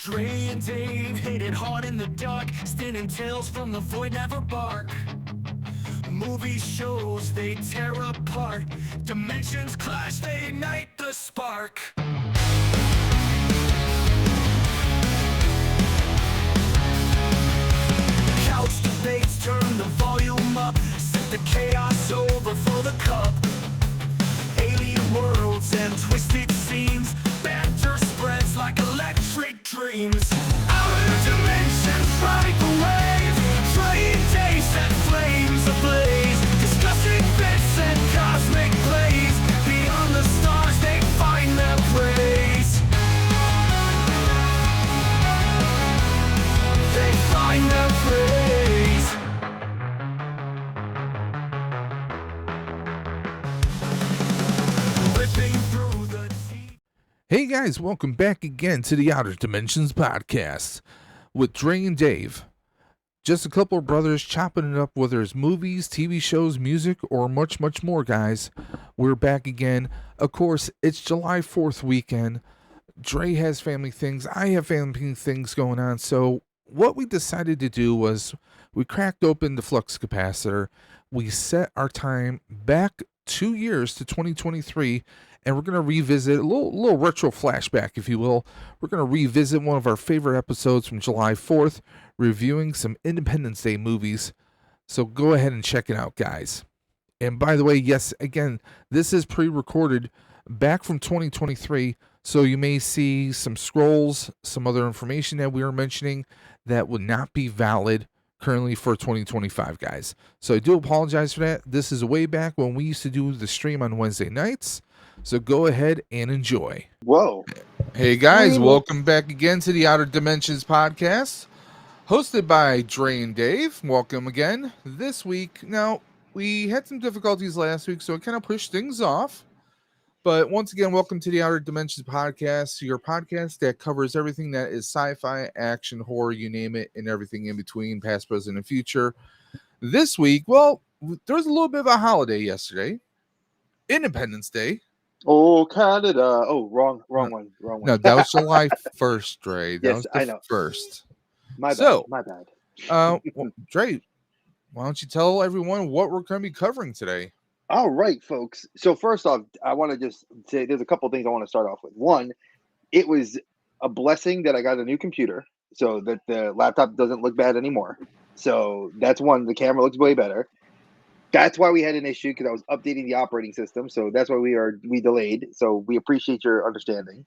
Dre and Dave hit it hard in the dark, standing tales from the void never bark. Movie shows they tear apart, dimensions clash, they ignite the spark. Couch debates, turn the volume up, set the chaos over for the cup. Alien worlds and twisted scenes, banter spreads like electric dreams. Outer dimensions ride the wave, Dre and Dave set flames ablaze, discussing bits and cosmic plays. Beyond the stars they find their praise. They find their praise. Ripping through the deep. Hey guys, welcome back again to the Outer Dimensions podcast with Dre and Dave. Just a couple of brothers chopping it up, whether it's movies, TV shows, music, or much, much more, guys. We're back again. Of course, it's July 4th weekend. Dre has family things. I have family things going on. So what we decided to do was we cracked open the flux capacitor. We set our time back 2 years to 2023, and we're going to revisit a little retro flashback, if you will. We're going to revisit one of our favorite episodes from July 4th, reviewing some Independence Day movies. So go ahead and check it out, guys. And by the way, yes, again, this is pre-recorded back from 2023, so you may see some scrolls, some other information that we were mentioning that would not be valid currently for 2025, guys. So I do apologize for that. This is way back when we used to do the stream on Wednesday nights. So go ahead and enjoy. Whoa. Hey guys, welcome back again to the Outer Dimensions podcast, hosted by Dre and Dave. Welcome again this week. Now, we had some difficulties last week, so it kind of pushed things off. But once again, welcome to the Outer Dimensions podcast, your podcast that covers everything that is sci-fi, action, horror, you name it, and everything in between, past, present, and future. This week, well, there was a little bit of a holiday yesterday, Independence Day. Oh, Canada. Oh, wrong one. No, that was July 1st, Dre. That Yes, was the I know. first. My So- bad. Well, Dre, why don't you tell everyone what we're going to be covering today? All right, folks. So first off, I want to just say there's a couple things I want to start off with. One, it was a blessing that I got a new computer so that the laptop doesn't look bad anymore. So that's one. The camera looks way better. That's why we had an issue, because I was updating the operating system. So that's why we delayed. So we appreciate your understanding.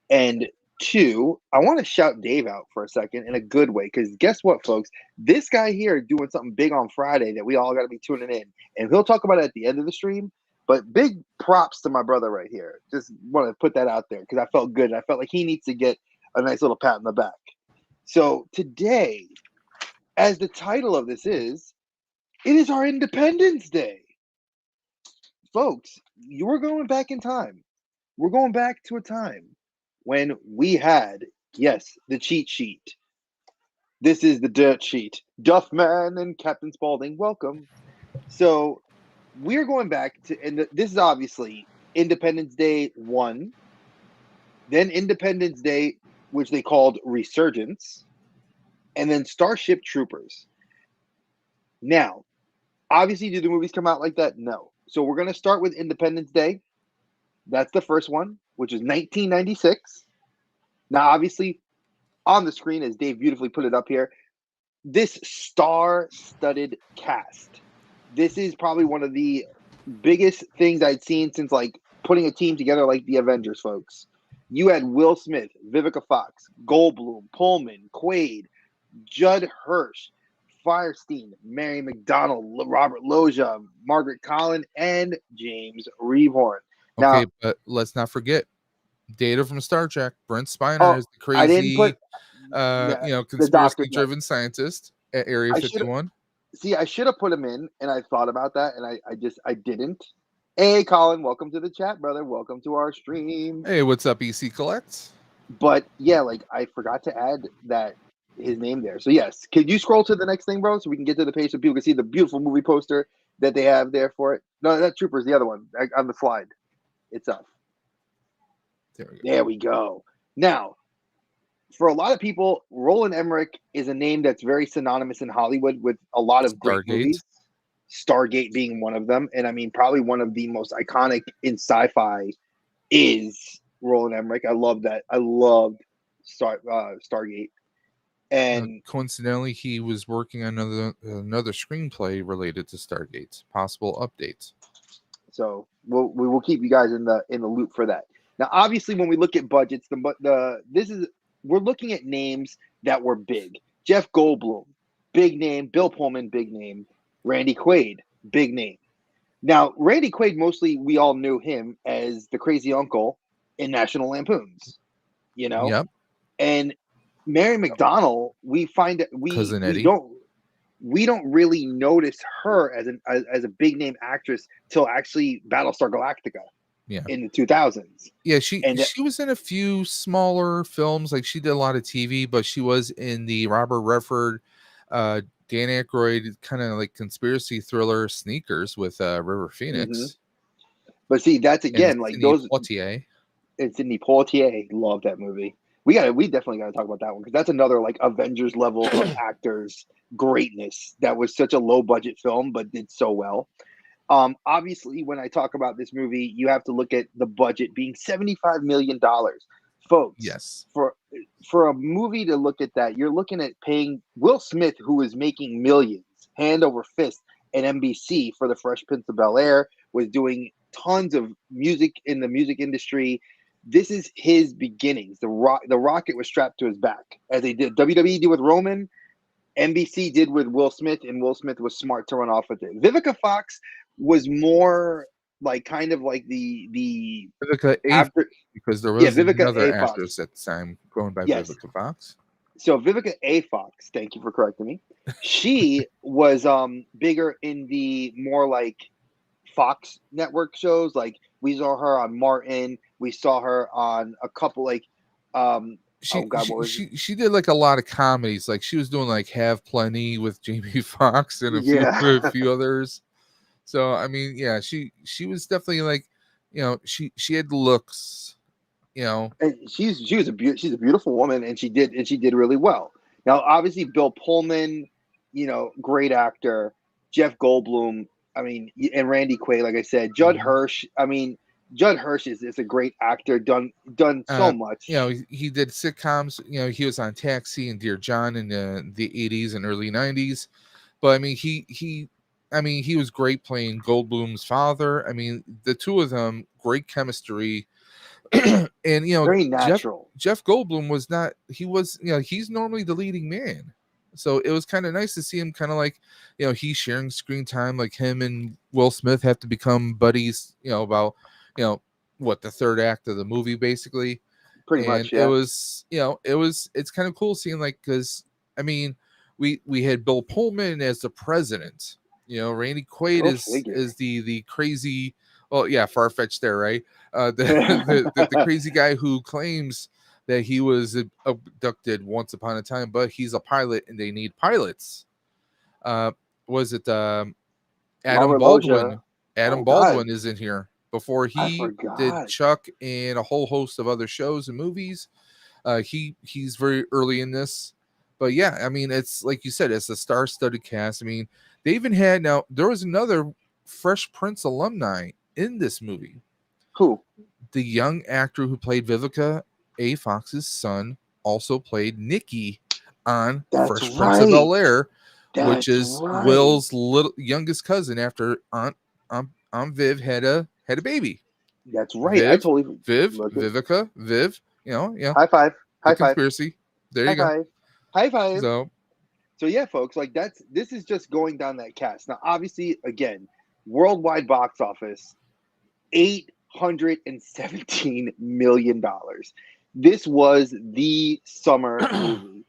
And two, I want to shout Dave out for a second in a good way, because guess what, folks? This guy here doing something big on Friday that we all got to be tuning in, and he'll talk about it at the end of the stream. But big props to my brother right here. Just want to put that out there because I felt good. I felt like he needs to get a nice little pat on the back. So today, as the title of this is, it is our Independence Day. Folks, you were going back in time. We're going back to a time when we had, yes, the cheat sheet. This is the dirt sheet. Duffman and Captain Spaulding, welcome. So we're going back to, and this is obviously Independence Day 1, then Independence Day, which they called Resurgence, and then Starship Troopers. Now, obviously, do the movies come out like that? No. So we're going to start with Independence Day. That's the first one, which is 1996. Now, obviously, on the screen, as Dave beautifully put it up here, this star-studded cast. This is probably one of the biggest things I'd seen since, like, putting a team together like the Avengers, folks. You had Will Smith, Vivica Fox, Goldblum, Pullman, Quaid, Judd Hirsch, Firestein, Mary McDonnell, Robert Loggia, Margaret Collin, and James Reborn. Now, Okay, but let's not forget Data from Star Trek. Brent Spiner is the crazy, I didn't put conspiracy-driven scientist at Area 51. See, I should have put him in, and I thought about that, and I didn't. Hey, Colin, welcome to the chat, brother. Welcome to our stream. Hey, what's up, EC Collects? But yeah, like I forgot to add his name there. So yes, could you scroll to the next thing, bro, so we can get to the page so people can see the beautiful movie poster that they have there for it? No, that Trooper's the other one on the slide. It's up. There we go. Now, for a lot of people, Roland Emmerich is a name that's very synonymous in Hollywood with a lot of great Stargate. movies. Stargate being one of them, and I mean probably one of the most iconic in sci-fi is Roland Emmerich. I love that. I loved Stargate, and coincidentally, he was working on another screenplay related to Stargate's possible updates. so we will keep you guys in the loop for that. Now, obviously, when we look at budgets, we're looking at names that were big. Jeff Goldblum, big name. Bill Pullman, big name. Randy Quaid, big name. Now, Randy Quaid, mostly we all knew him as the crazy uncle in National Lampoons, Yep. And Mary McDonnell, we find that Cousin we Eddie. don't really notice her as a big name actress till actually Battlestar Galactica. Yeah. In the 2000s. Yeah, she was in a few smaller films. Like she did a lot of TV, but she was in the Robert Redford, Dan Aykroyd kind of like conspiracy thriller Sneakers with River Phoenix. Mm-hmm. But see, that's again like Sidney those. Poitier. And Sidney Poitier, love that movie. We definitely got to talk about that one because that's another like Avengers level of actors greatness. That was such a low budget film, but did so well. Obviously, when I talk about this movie, you have to look at the budget being $75 million, folks. Yes. For a movie to look at that, you're looking at paying Will Smith, who is making millions, hand over fist at NBC for The Fresh Prince of Bel-Air, was doing tons of music in the music industry. This is his beginnings. The rocket was strapped to his back, as they did. WWE did with Roman. NBC did with Will Smith, and Will Smith was smart to run off with it. Vivica Fox was more like kind of like the Vivica A. after, because there was Vivica another A. Fox. actress at the time going by Yes. Vivica Fox. So Vivica A. Fox, thank you for correcting me. She was bigger in the more like Fox network shows. Like we saw her on Martin. We saw her on a couple like she did like a lot of comedies. Like she was doing like Have Plenty with Jamie Foxx and a few others. So I mean, yeah, she was definitely like, she had looks, And she's a beautiful woman, and she did really well. Now, obviously, Bill Pullman, great actor. Jeff Goldblum, I mean, and Randy Quaid, like I said, Judd Hirsch. I mean, Judd Hirsch is a great actor, done so much. He did sitcoms. He was on Taxi and Dear John in the 80s and early 90s. But I mean, he was great playing Goldblum's father. I mean, the two of them, great chemistry. And very natural. Jeff Goldblum was not. He was, he's normally the leading man. So it was kind of nice to see him kind of like, he's sharing screen time. Like him and Will Smith have to become buddies. About what the third act of the movie basically. Pretty much, yeah. It was, it's kind of cool seeing like, because I mean, we had Bill Pullman as the president. Randy Quaid is the crazy. Well, yeah, far-fetched there, right? The crazy guy who claims that he was abducted once upon a time, but he's a pilot and they need pilots. Was it Adam Baldwin? Adam Baldwin is in here before he did Chuck and a whole host of other shows and movies. He's very early in this. But yeah, I mean, it's like you said, it's a star-studded cast. I mean, they even had, now there was another Fresh Prince alumni in this movie. Who? The young actor who played Vivica A. Fox's son also played Nicky on Fresh Prince of Bel-Air, which is Will's youngest cousin after Aunt Viv had a baby. That's right. Vivica, Viv. High five. High five. Conspiracy. There you go. High five. So yeah, folks, like this is just going down that cast. Now, obviously, again, worldwide box office, $817 million. This was the summer movie.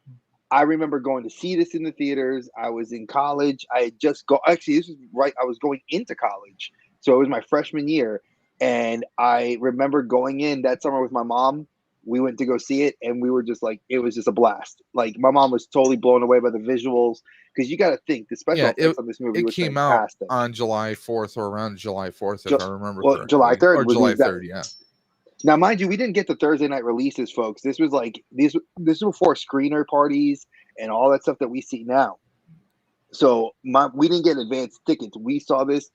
I remember going to see this in the theaters. I was in college. I had just actually, this was right. I was going into college. So it was my freshman year. And I remember going in that summer with my mom. We went to go see it, and we were just like, it was just a blast. Like, my mom was totally blown away by the visuals, because you got to think the special effects on this movie was came fantastic. out on July 4th or around July 4th, if I remember correctly. July 3rd. Or July 3rd, yeah. Now, mind you, we didn't get the Thursday night releases, folks. This was like this was before screener parties and all that stuff that we see now. So we didn't get advanced tickets. We saw this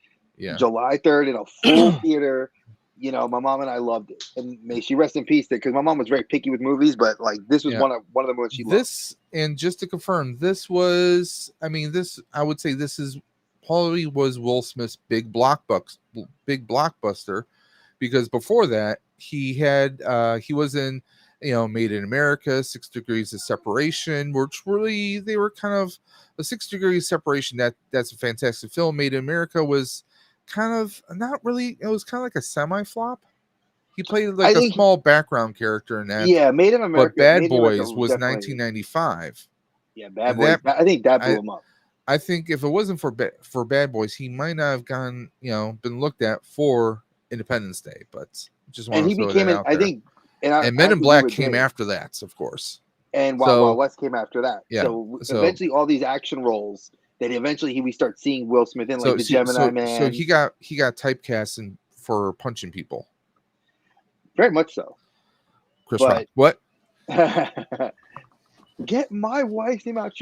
July 3rd in a full theater. You know, my mom and I loved it, and may she rest in peace. Because my mom was very picky with movies, but like this was one of the movies she loved. And just to confirm, this was, I mean, this I would say this is probably was Will Smith's big blockbuster, because before that he was in, you know, Made in America, 6 Degrees of Separation, which really they were kind of a 6 Degrees of Separation. That's a fantastic film. Made in America was kind of not really. It was kind of like a semi-flop. He played like a small background character in that. Yeah, Made in America. But Bad Boys was 1995. Yeah, Bad Boys. I think that blew him up. I think if it wasn't for Bad Boys, he might not have been looked at for Independence Day. But just want to throw that out there. I think. And Men in Black came after that, of course. And Wild Wild West came after that. Yeah, so eventually all these action roles that eventually we start seeing Will Smith in, like the Gemini Man. So he got typecast for punching people. Very much so. Chris Rock. What? Get my wife's name out.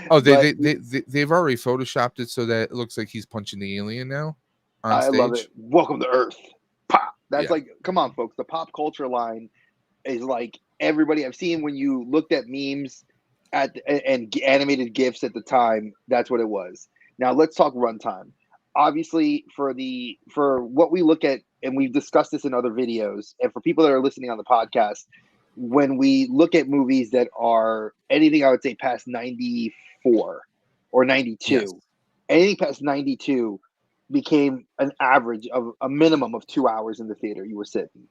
Oh, they've already photoshopped it so that it looks like he's punching the alien now on stage. I love it. Welcome to Earth. Pop. That's like, come on, folks. The pop culture line is like everybody I've seen when you looked at memes and animated GIFs at the time. That's what it was. Now let's talk runtime. Obviously, for what we look at, and we've discussed this in other videos, and for people that are listening on the podcast, when we look at movies that are anything, I would say past 94 or 92, anything past 92 became an average of a minimum of 2 hours in the theater you were sitting.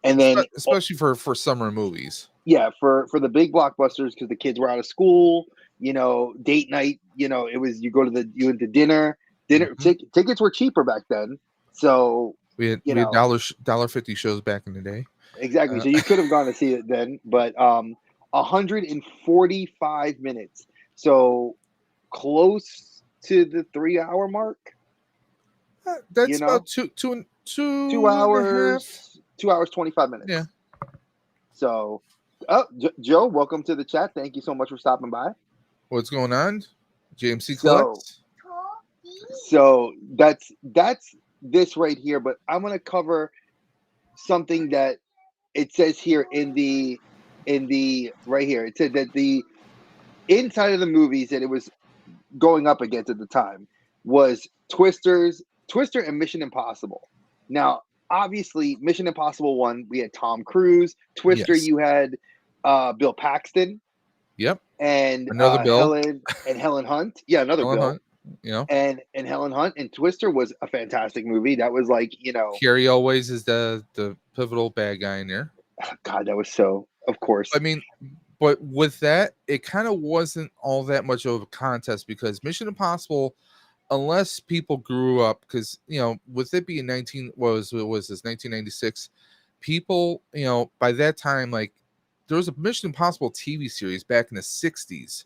And then especially for summer movies. Yeah, for the big blockbusters, because the kids were out of school, you know, date night, you know, it was you went to dinner. Tickets were cheaper back then. So we had $1.50 shows back in the day. Exactly. So you could have gone to see it then, but 145 minutes. So close to the 3 hour mark. That's about two hours. 2 hours 25 minutes. Yeah. So, Joe, welcome to the chat. Thank you so much for stopping by. What's going on, JMC Collects? So that's this right here. But I'm gonna cover something that it says here in the right here. It said that the inside of the movies that it was going up against at the time was Twister and Mission Impossible. Now, obviously, Mission Impossible 1, we had Tom Cruise. Twister, you had Bill Paxton. Yep. And another Bill. Helen Hunt. Yeah, another Helen Bill. Hunt, you know. And Helen Hunt. And Twister was a fantastic movie. That was like, you know. Carrie always is the pivotal bad guy in there. God, that was so, of course. I mean, but with that, it kind of wasn't all that much of a contest, because Mission Impossible, unless people grew up, because, you know, with it being 1996, people, you know, by that time, like, there was a Mission Impossible TV series back in the 60s.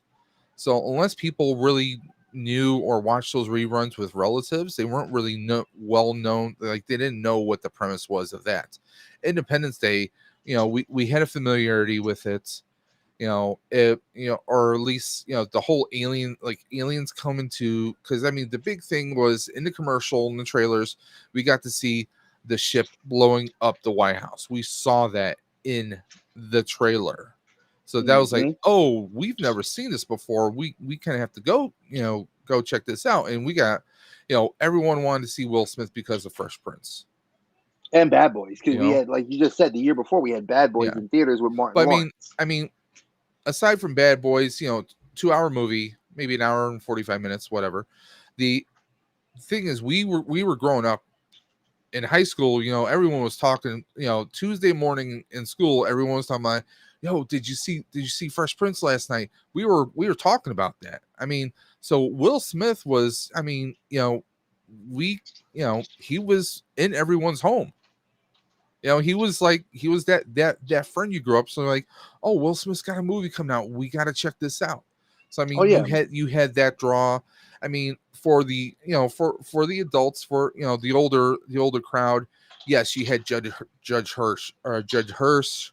So unless people really knew or watched those reruns with relatives, they weren't really well known. Like, they didn't know what the premise was of that. Independence Day, you know, we had a familiarity with it. You know, or at least, you know, the whole aliens coming to, because I mean, the big thing was in the commercial and the trailers, we got to see the ship blowing up the White House. We saw that in the trailer. So that was like, oh, we've never seen this before. We kind of have to go check this out. And we got, you know, everyone wanted to see Will Smith because of Fresh Prince. And Bad Boys, because we had, like you just said, the year before we had Bad Boys in theaters with Martin Lawrence. I mean, aside from Bad Boys, you know, 2 hour movie, maybe an hour and 45 minutes, whatever. The thing is, we were growing up in high school. You know, everyone was talking. You know, Tuesday morning in school, everyone was talking about, yo, did you see Fresh Prince last night? We were talking about that. I mean, so Will Smith was, I mean, you know, he was in everyone's home. You know, he was that friend you grew up. So like, oh, Will Smith's got a movie coming out. We got to check this out. So I mean, you had that draw. I mean, for the, you know, for the adults, for, you know, the older crowd, yes, you had Judge Hirsch or Judge Hirsch.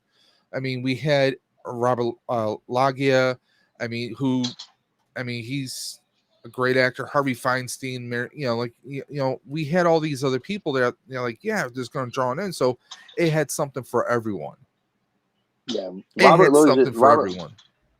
I mean, we had Robert Loggia. I mean, he's a great actor. Harvey Feinstein, we had all these other people that, like, yeah, just going to draw it in. So it had something for everyone. Yeah, It had something for everyone.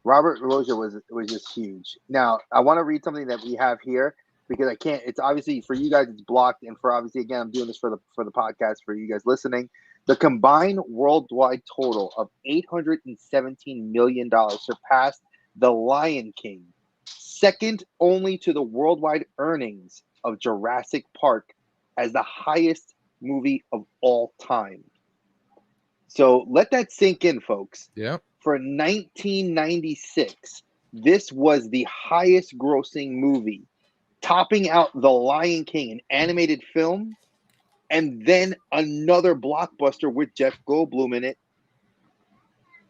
Robert Loggia was just huge. Now I want to read something that we have here because I can't. It's obviously for you guys. It's blocked, and for obviously again, I'm doing this for the podcast for you guys listening. The combined worldwide total of $817 million surpassed The Lion King, second only to the worldwide earnings of Jurassic Park as the highest movie of all time. So let that sink in, folks. Yeah. For 1996, this was the highest grossing movie, topping out The Lion King, an animated film, and then another blockbuster with Jeff Goldblum in it,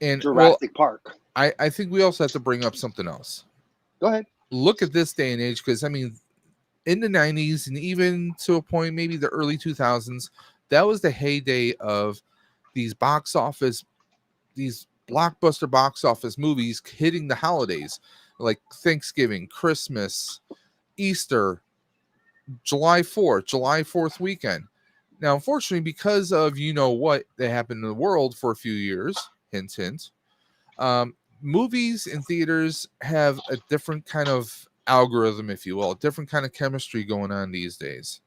And Jurassic Park. I think we also have to bring up something else. Go ahead. Look at this day and age, because I mean, in the 90s and even to a point, maybe the early 2000s, that was the heyday of these blockbuster box office movies hitting the holidays like Thanksgiving, Christmas, Easter, July 4th weekend. Now, unfortunately, because of what that happened in the world for a few years, hint, hint, movies in theaters have a different kind of algorithm, if you will, a different kind of chemistry going on these days.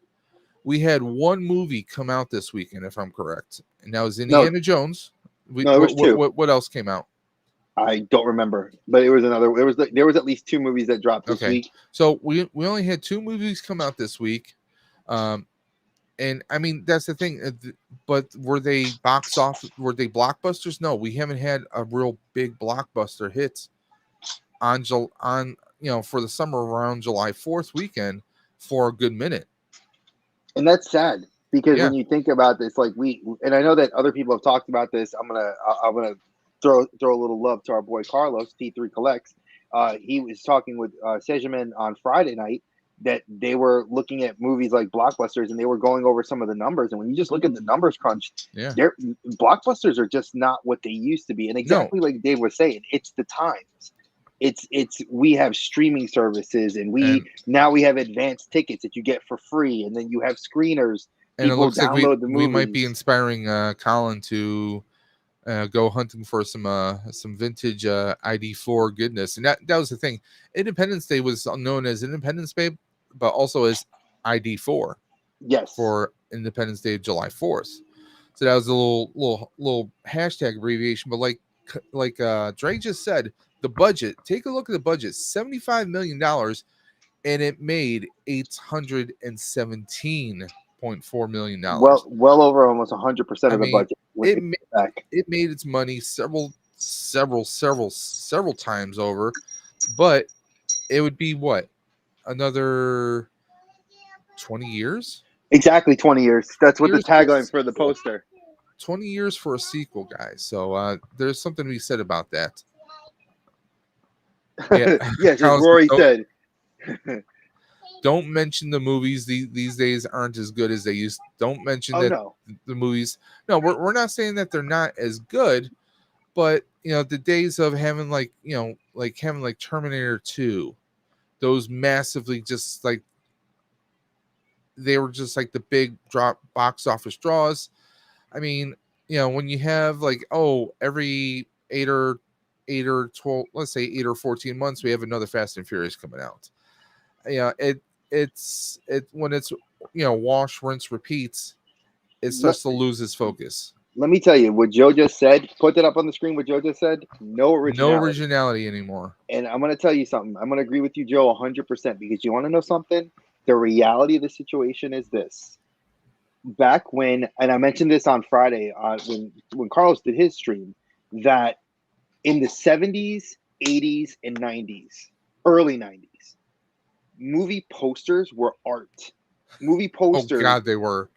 We had one movie come out this weekend, if I'm correct, and that was Indiana Jones. No, it was two. What else came out? I don't remember, but it was another. There was at least two movies that dropped this week. So we only had two movies come out this week, and I mean that's the thing. But were they box office? Were they blockbusters? No, we haven't had a real big blockbuster hit on for the summer around July 4th weekend for a good minute. And that's sad because when you think about this, like and I know that other people have talked about this. I'm gonna throw a little love to our boy Carlos T3 Collects. He was talking with Sejaman on Friday night that they were looking at movies like blockbusters and they were going over some of the numbers. And when you just look at the numbers crunch, blockbusters are just not what they used to be. And exactly like Dave was saying, it's the times. We have streaming services and now we have advanced tickets that you get for free, and then you have screeners. And it looks like we might be inspiring Colin to go hunting for some vintage ID4 goodness. And that was the thing. Independence Day was known as Independence Day, but also as ID4. Yes. For Independence Day, July 4th. So that was a little hashtag abbreviation. But like Dre just said, the budget. Take a look at the budget. $75 million, and it made $817.4 million. Well over almost 100% of the budget. It made its money several times over, but it would be what, another 20 years? Exactly 20 years. That's what the tagline for the poster. 20 years for a sequel, guys. So there's something to be said about that. Yeah, yes, as Rory said. Don't mention the movies these days aren't as good as they used. Don't mention the movies. No, we're not saying that they're not as good, but the days of having like Terminator 2, those massively just like they were just like the big drop box office draws. I mean, when you have like every 8 or 12, let's say 8 or 14 months, we have another Fast and Furious coming out. It's when it's wash, rinse, repeats, it starts to lose its focus. Let me tell you what Joe just said. Put that up on the screen. What Joe just said. No originality anymore. And I'm going to tell you something. I'm going to agree with you, Joe, 100%. Because you want to know something? The reality of the situation is this. Back when, and I mentioned this on Friday, when Carlos did his stream, that in the 70s, 80s, and 90s, early 90s, movie posters were art. Movie posters. Oh God, they were.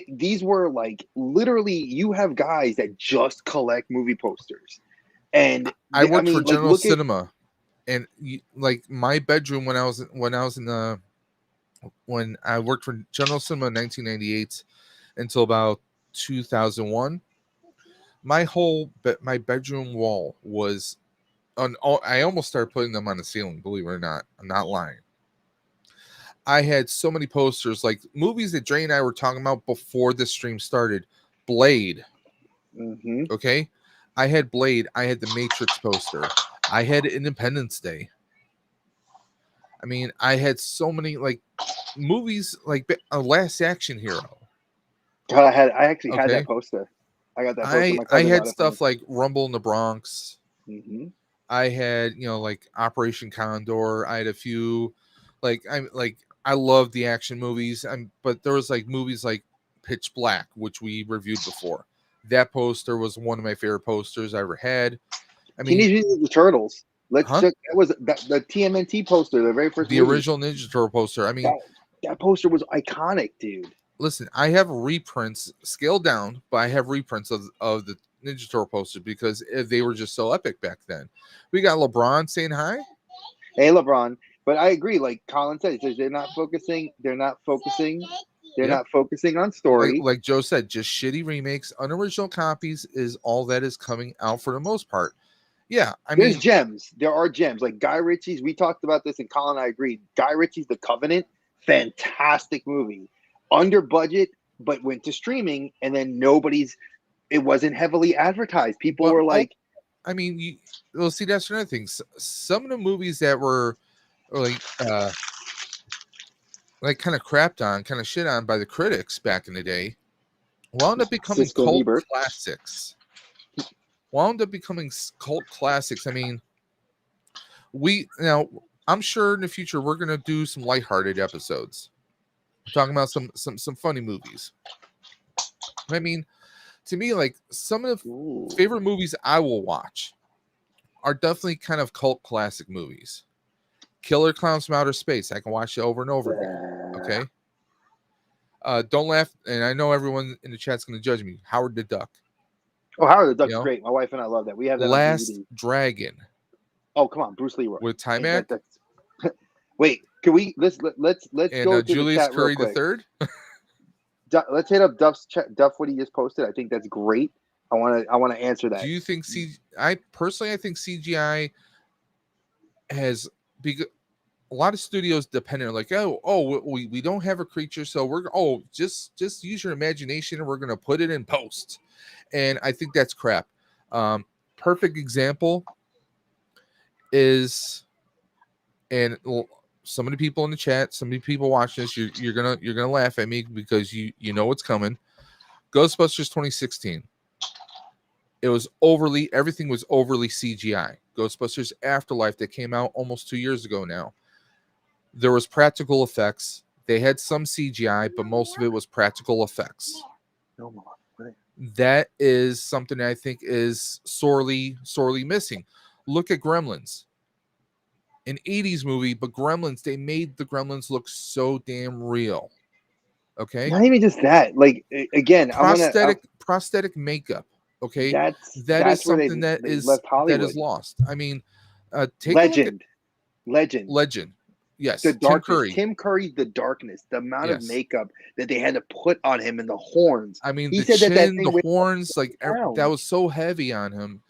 These were like literally. You have guys that just collect movie posters, and I worked for General Cinema, and like my bedroom when I worked for General Cinema in 1998 until about 2001. My bedroom wall was on. I almost started putting them on the ceiling. Believe it or not, I'm not lying. I had so many posters, like movies that Dre and I were talking about before the stream started. Blade. Mm-hmm. Okay, I had Blade. I had the Matrix poster. I had Independence Day. I mean, I had so many like movies, like a Last Action Hero. God, I actually had that Okay, poster. I got that poster. My I cousin had got it for me. stuff like Rumble in the Bronx. Mm-hmm. I had, like Operation Condor. I had a few, I love the action movies. But there was like movies like Pitch Black, which we reviewed before. That poster was one of my favorite posters I ever had. I mean, Teenage Mutant Ninja Turtles. Let's huh? check. That was the TMNT poster, the very first The movie. original Ninja Turtle poster. I mean, That poster was iconic, dude. listen, I have reprints scaled down, but I have reprints of the Ninja Turtle posters because they were just so epic back then. We got LeBron saying hi. Hey, LeBron. But I agree. Like Colin said, he says they're not focusing. They're not focusing. They're Yep. not focusing on story. Like Joe said, just shitty remakes, unoriginal copies is all that is coming out for the most part. Yeah, I There's mean, gems. There are gems. Like Guy Ritchie's. We talked about this, and Colin and I agreed. Guy Ritchie's The Covenant, fantastic movie. Under budget, but went to streaming, and then it wasn't heavily advertised. People were like, I mean, well, see, that's another thing. Some of the movies that were like kind of crapped on, kind of shit on by the critics back in the day, wound up becoming Cisco cult Ebert. classics. I mean, I'm sure in the future we're gonna do some lighthearted episodes, talking about some funny movies. I mean, to me, like some of the favorite movies I will watch are definitely kind of cult classic movies. Killer Clowns from Outer Space. I can watch it over and over again. Okay. Don't laugh, and I know everyone in the chat's going to judge me. Howard the Duck. Oh, Howard the Duck's great. My wife and I love that. We have that Last on DVD. Dragon. Oh, come on, Bruce Leroy with Timac. Wait, can we let's and go to Julius the chat Curry real quick. the third. Let's hit up Duff what he just posted. I think that's great. I want to answer that. Do you think I think CGI has a lot of studios dependent on like we don't have a creature, so we're just use your imagination and we're gonna put it in post, and I think that's crap. Perfect example is, and some of the people in the chat, some of the people watching this, you're gonna laugh at me because you know what's coming. Ghostbusters 2016. Everything was overly CGI. Ghostbusters Afterlife that came out almost 2 years ago now. There was practical effects. They had some CGI, but most of it was practical effects. That is something I think is sorely missing. Look at Gremlins. An 80s movie, but Gremlins, they made the Gremlins look so damn real. Okay? Not even just that. Like, again, prosthetic makeup. Okay, that is something that is lost. I mean, take Legend. Yes, the darkness. Tim Curry's The Darkness. The amount of makeup that they had to put on him and the horns. I mean, the chin, the horns, like that was so heavy on him,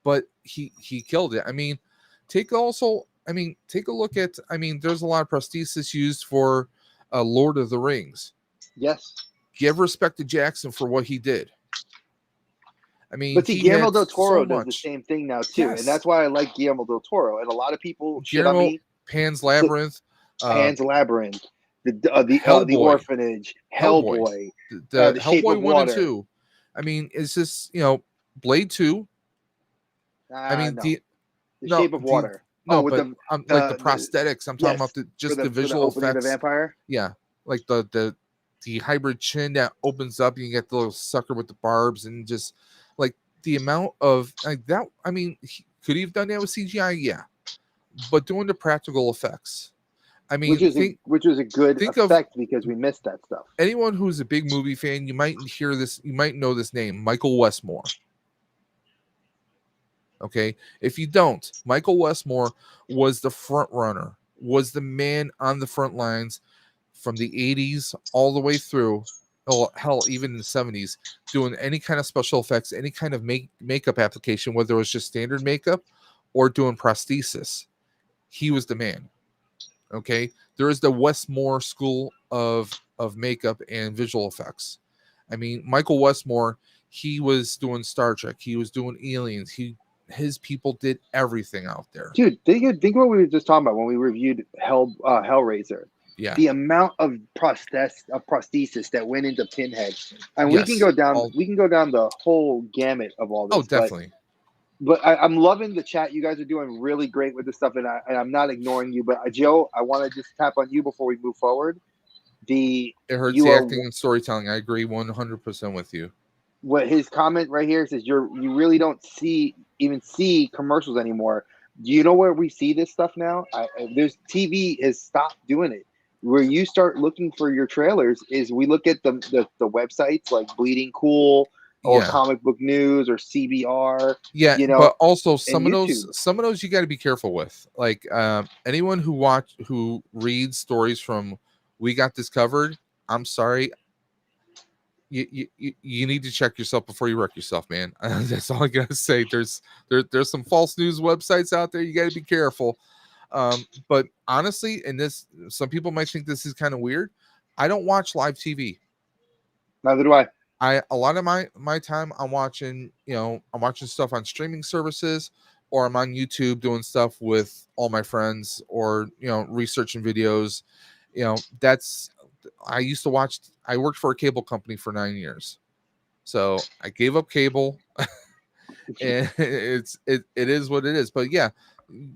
but he killed it. I mean, take a look at. I mean, there's a lot of prosthesis used for Lord of the Rings. Yes. Give respect to Jackson for what he did. I mean, but see, Guillermo del Toro does the same thing now too, and that's why I like Guillermo del Toro. And a lot of people shit on me. Pan's Labyrinth, the Orphanage, Hellboy, the Hellboy 1 and 2. I mean, it's just Blade 2. I mean, the Shape of Water. Like the prosthetics. I'm talking about the visual effects. The vampire. Yeah, like the hybrid chin that opens up, and you get the little sucker with the barbs, and just like the amount of like that. I mean, could he have done that with CGI? Yeah, but doing the practical effects. I mean, which was a good effect because we missed that stuff. Anyone who's a big movie fan, you might hear this. You might know this name, Michael Westmore. Okay, if you don't, Michael Westmore was the front runner, was the man on the front lines from the 80s all the way through Oh, hell, even in the 70s, doing any kind of special effects, any kind of makeup application, whether it was just standard makeup or doing prosthesis, he was the man. Okay, there is the Westmore School of makeup and visual effects. I mean, Michael Westmore, he was doing Star Trek, he was doing Aliens, his people did everything out there. Dude, think what we were just talking about when we reviewed Hellraiser. Yeah, The amount of prosthesis that went into Pinhead, and yes, we can go down the whole gamut of all this. oh, definitely. But I'm loving the chat. You guys are doing really great with this stuff, and I'm not ignoring you. But Joe, I want to just tap on you before we move forward. It hurts the acting and storytelling. I agree 100% with you. What his comment right here says, you really don't even see commercials anymore. Do you know where we see this stuff now? There's TV has stopped doing it. Where you start looking for your trailers is we look at the websites like Bleeding Cool or Comic Book News or CBR. Yeah, you know, but also some of YouTube. those you got to be careful with. Like anyone who reads stories from We Got This Covered, I'm sorry, you need to check yourself before you wreck yourself, man. That's all I gotta say. There's some false news websites out there. You got to be careful. But honestly, some people might think this is kind of weird. I don't watch live TV. Neither do I. A lot of my time I'm watching stuff on streaming services, or I'm on YouTube doing stuff with all my friends, or researching videos. I worked for a cable company for 9 years, so I gave up cable. And it is what it is. But yeah,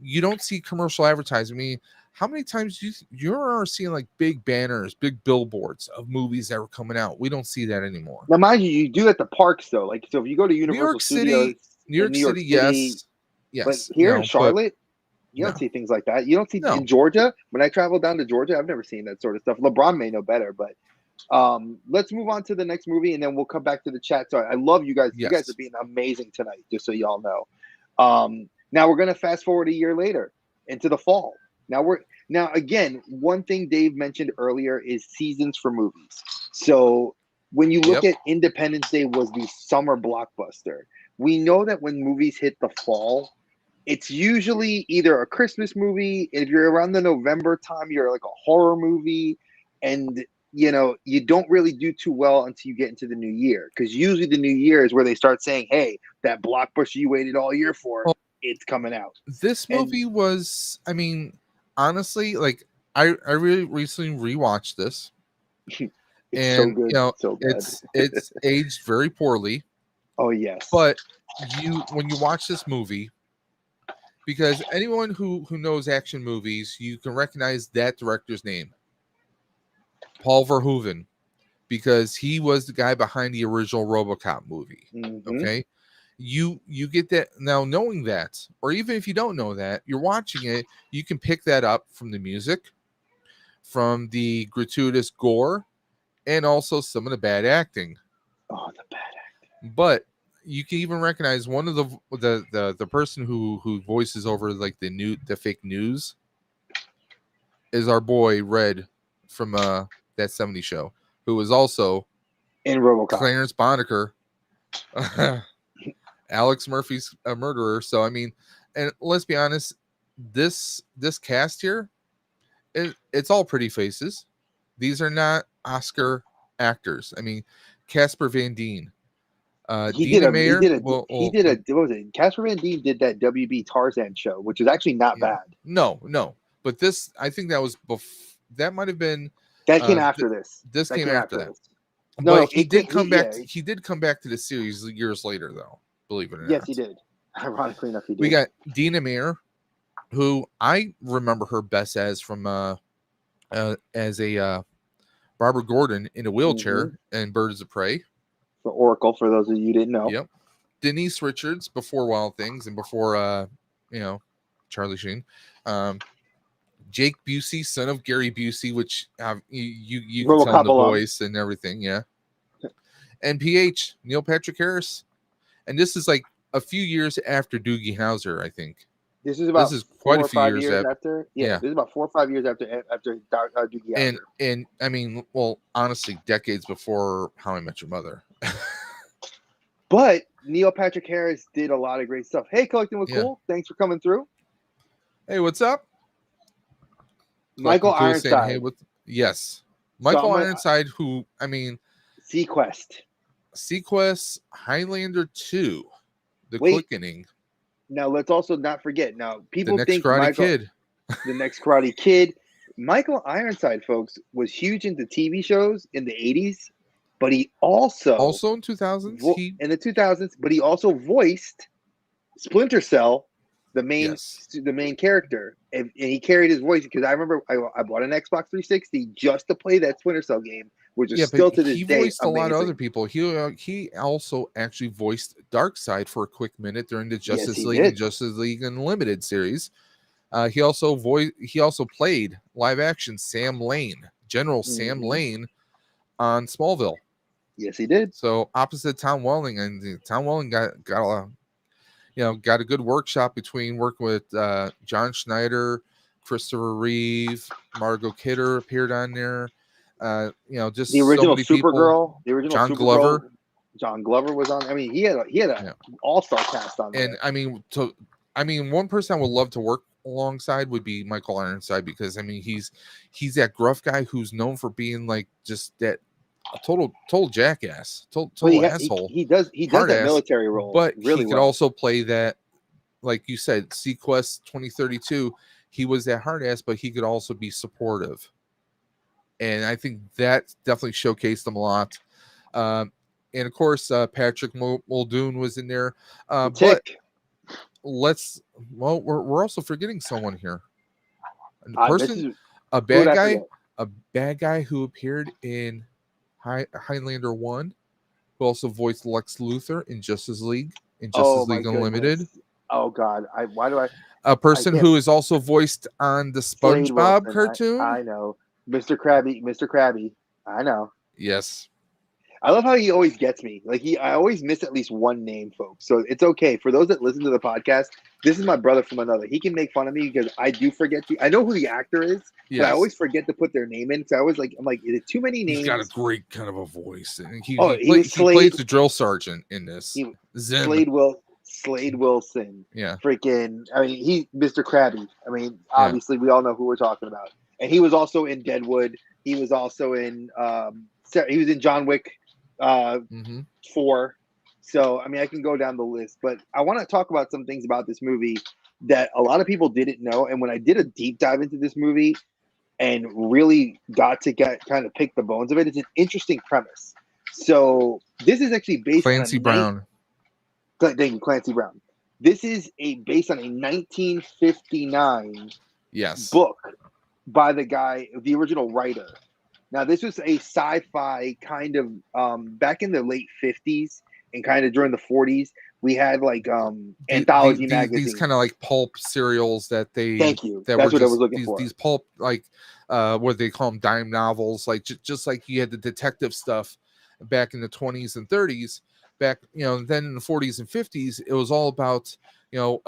you don't see commercial advertising. I mean, how many times you're seeing like big banners, big billboards of movies that were coming out? We don't see that anymore. Now, mind you, you do at the parks though. Like, so if you go to Universal Studios, New York City, yes. But here in Charlotte, you don't see things like that. You don't see in Georgia. When I travel down to Georgia, I've never seen that sort of stuff. LeBron may know better, but let's move on to the next movie, and then we'll come back to the chat. So I love you guys. Yes. You guys are being amazing tonight, just so y'all know. Now we're gonna fast forward a year later into the fall. Now again, one thing Dave mentioned earlier is seasons for movies. So when you look at Independence Day was the summer blockbuster. We know that when movies hit the fall, it's usually either a Christmas movie. If you're around the November time, you're like a horror movie, and you don't really do too well until you get into the new year, because usually the new year is where they start saying, hey, that blockbuster you waited all year for, it's coming out. This movie was, I mean, honestly, like I really recently rewatched this. It's so good. It's aged very poorly. Oh yes. But when you watch this movie, because anyone who knows action movies, you can recognize that director's name, Paul Verhoeven, because he was the guy behind the original RoboCop movie. Mm-hmm. Okay, you get that now. Knowing that, or even if you don't know that, you're watching it, you can pick that up from the music, from the gratuitous gore, and also some of the bad acting. Oh, the bad acting! But you can even recognize one of the person who voices over like the fake news is our boy Red from that 70s show, who was also in RoboCop. Clarence Boddicker, Alex Murphy's murderer. So I mean, and let's be honest, this cast here, it's all pretty faces. These are not Oscar actors. I mean, Casper Van Dien. Dina Meyer. What was it? Casper Van Dien did that WB Tarzan show, which is actually not bad. No, but this, I think that was that might have been. That came after this. This came after that. No, but he did come back. He did come back to the series years later, though. Believe it or not. Yes, he did. Ironically enough, he did. We got Dina Meyer, who I remember her best as from as a Barbara Gordon in a wheelchair in Birds of Prey. For Oracle, for those of you who didn't know. Yep. Denise Richards before Wild Things and before Charlie Sheen. Jake Busey, son of Gary Busey, which you can tell the voice and everything, yeah. And PH, Neil Patrick Harris. And this is like a few years after Doogie Howser, I think. This is about is 4 quite a or few 5 years years after. after. Yeah, Yeah. this is about 4 or 5 years after Doogie Howser. And I mean, well, honestly, decades before How I Met Your Mother. But Neil Patrick Harris did a lot of great stuff. Hey, Collecting with Yeah. Cool, thanks for coming through. Hey, what's up? Michael Collecting Cool saying, Ironside. hey, what? Yes, So Michael I'm gonna Ironside, who I mean, Sequest. Sequest, Highlander 2, The Wait, Quickening, now let's also not forget. Now The people Next think Karate Michael, Kid. the next Karate Kid, Michael Ironside, folks, was huge into TV shows in the 80s, but he also Also in 2000s, he in the 2000s, but he also voiced Splinter Cell, the main yes, character, and he carried his voice because I remember I bought an Xbox 360 just to play that Splinter Cell game, which is yeah, but still to this he day voiced a lot of other amazing. people. He also actually voiced Darkseid for a quick minute during the Yes, Justice he League and did. Justice League Unlimited series. He also played live action Sam Lane, General Sam Mhm. Lane on Smallville. Yes, he did. So opposite Tom Welling, and Tom Welling got a good workshop between working with John Schneider, Christopher Reeve, Margot Kidder appeared on there. Just The so original many people. Supergirl, John Glover. John Glover was on. I mean, he had a Yeah. all-star cast on there. And I mean, one person I would love to work alongside would be Michael Ironside, because I mean he's that gruff guy who's known for being like just that a total jackass, But total asshole, he does hard that ass, military role but really he could well. also play that, like you said, Sequest 2032. He was that hard ass, but he could also be supportive, and I think that definitely showcased him a lot. And of course, Patrick Muldoon was in there, but Tick. we're also forgetting someone here. This is A who did bad I guy, forget? who appeared in Highlander 1, who also voiced Lex Luthor in Justice League Oh my Unlimited. goodness. Oh God. A I person can't. who is also voiced on the Slade SpongeBob Wilson. cartoon. I know. Mr. Krabby. Mr. Krabby. I know. Yes. I love how he always gets me. I always miss at least one name, folks. So it's okay for those that listen to the podcast. This is my brother from another. He can make fun of me because I do forget I know who the actor is, but I always forget to put their name in. So I always I'm like, is it too many names? He's got a great kind of a voice, and he Slade. plays the drill sergeant in this. Slade Wilson. Yeah. Freaking. I mean, he's Mr. Krabby. I mean, obviously we all know who we're talking about. And he was also in Deadwood. He was also in. He was in John Wick. 4. So I mean, I can go down the list, but I want to talk about some things about this movie that a lot of people didn't know. And when I did a deep dive into this movie and really got to kind of pick the bones of it, it's an interesting premise. So this is actually based Clancy on Brown. Thank you, Clancy Brown. This is based on a 1959 book by the original writer. Now, this was a sci-fi kind of back in the late 50s and kind of during the 40s. We had anthology magazines. These kind of like pulp serials that they. Thank you. That That's were what I just was looking for. These pulp, what they call them, dime novels, like just like you had the detective stuff back in the 20s and 30s. Back, then in the 40s and 50s, it was all about, well,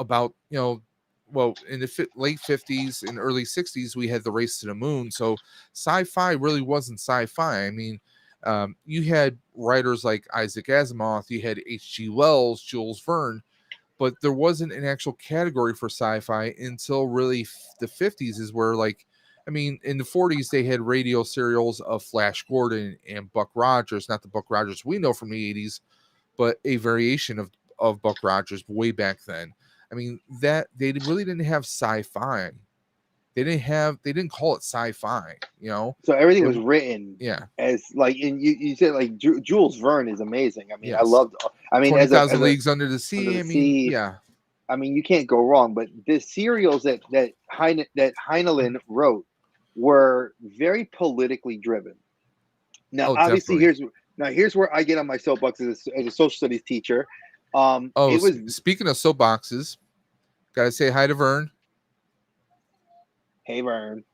in the late 50s and early 60s, we had the Race to the Moon. So sci-fi really wasn't sci-fi. I mean, you had writers like Isaac Asimov, you had H.G. Wells, Jules Verne, but there wasn't an actual category for sci-fi until really the 50s is where, in the 40s, they had radio serials of Flash Gordon and Buck Rogers, not the Buck Rogers we know from the 80s, but a variation of Buck Rogers way back then. I mean, that they really didn't have sci-fi. They didn't call it sci-fi, So everything was written as and you said Jules Verne is amazing. I mean, I loved. I mean, 20,000 Leagues Under the Sea. I mean, you can't go wrong. But the serials that Heinlein wrote were very politically driven. Now, obviously, here's where I get on my soapbox as a social studies teacher. Speaking of soapboxes, gotta say hi to Vern. Hey, Vern.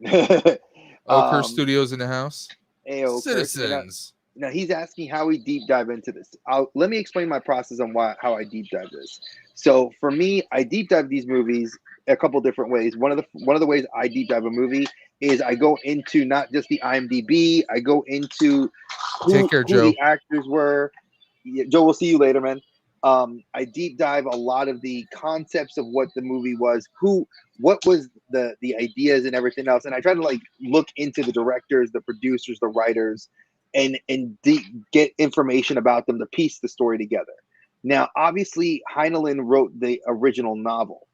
Oakhurst Studios in the house. Hey, Oakhurst. Citizens. Now he's asking how we deep dive into this. Let me explain my process on how I deep dive this. So for me, I deep dive these movies a couple different ways. One of the ways I deep dive a movie is I go into not just the IMDb, I go into Take care, who Joe. the actors were. Yeah, Joe, we'll see you later, man. I deep dive a lot of the concepts of what the movie was, what was the ideas and everything else, and I try to like look into the directors, the producers, the writers, and get information about them to piece the story together. Now, obviously, Heinlein wrote the original novel,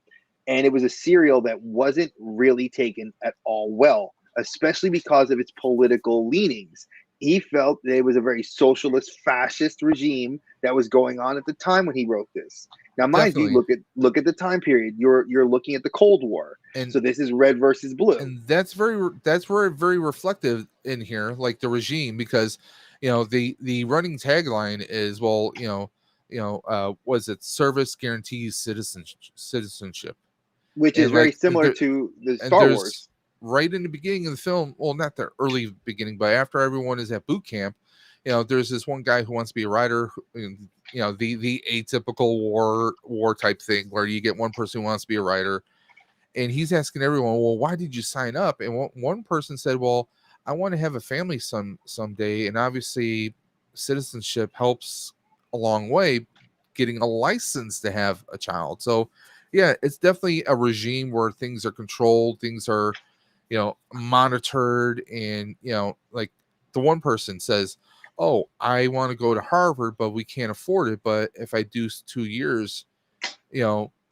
and it was a serial that wasn't really taken at all well, especially because of its political leanings. He felt that it was a very socialist, fascist regime that was going on at the time when he wrote this. Now, mind you, Definitely. look at the time period. You're looking at the Cold War, And so this is red versus blue. that's very reflective in here, like the regime, because the running tagline is, well, was it service guarantees citizenship. Which is And very like similar to the and Star there's Wars. right in the beginning of the film, well, not the early beginning, but after everyone is at boot camp, there's this one guy who wants to be a writer, the atypical war type thing where you get one person who wants to be a writer, and he's asking everyone, well, why did you sign up? And one person said, well, I want to have a family someday, and obviously citizenship helps a long way, getting a license to have a child. So yeah, it's definitely a regime where things are controlled, things are monitored, and like the one person says, oh, I want to go to Harvard, but we can't afford it, but if I do 2 years,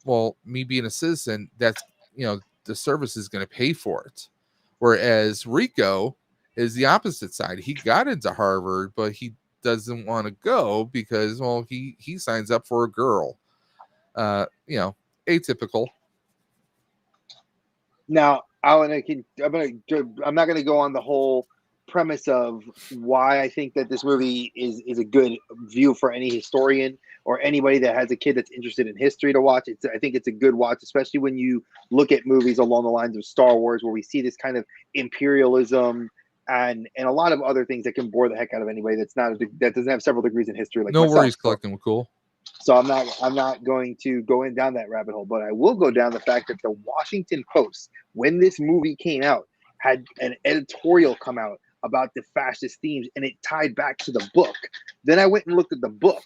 well, me being a citizen, that's the service is going to pay for it. Whereas Rico is the opposite side. He got into Harvard, but he doesn't want to go because, well, he signs up for a girl. Atypical. Now, I'm not gonna go on the whole premise of why I think that this movie is a good view for any historian or anybody that has a kid that's interested in history to watch. I think it's a good watch, especially when you look at movies along the lines of Star Wars, where we see this kind of imperialism and a lot of other things that can bore the heck out of anybody that doesn't have several degrees in history like No myself. worries, collecting with cool. So I'm not going to go in down that rabbit hole, but I will go down the fact that the Washington Post, when this movie came out, had an editorial come out about the fascist themes, and it tied back to the book. Then I went and looked at the book.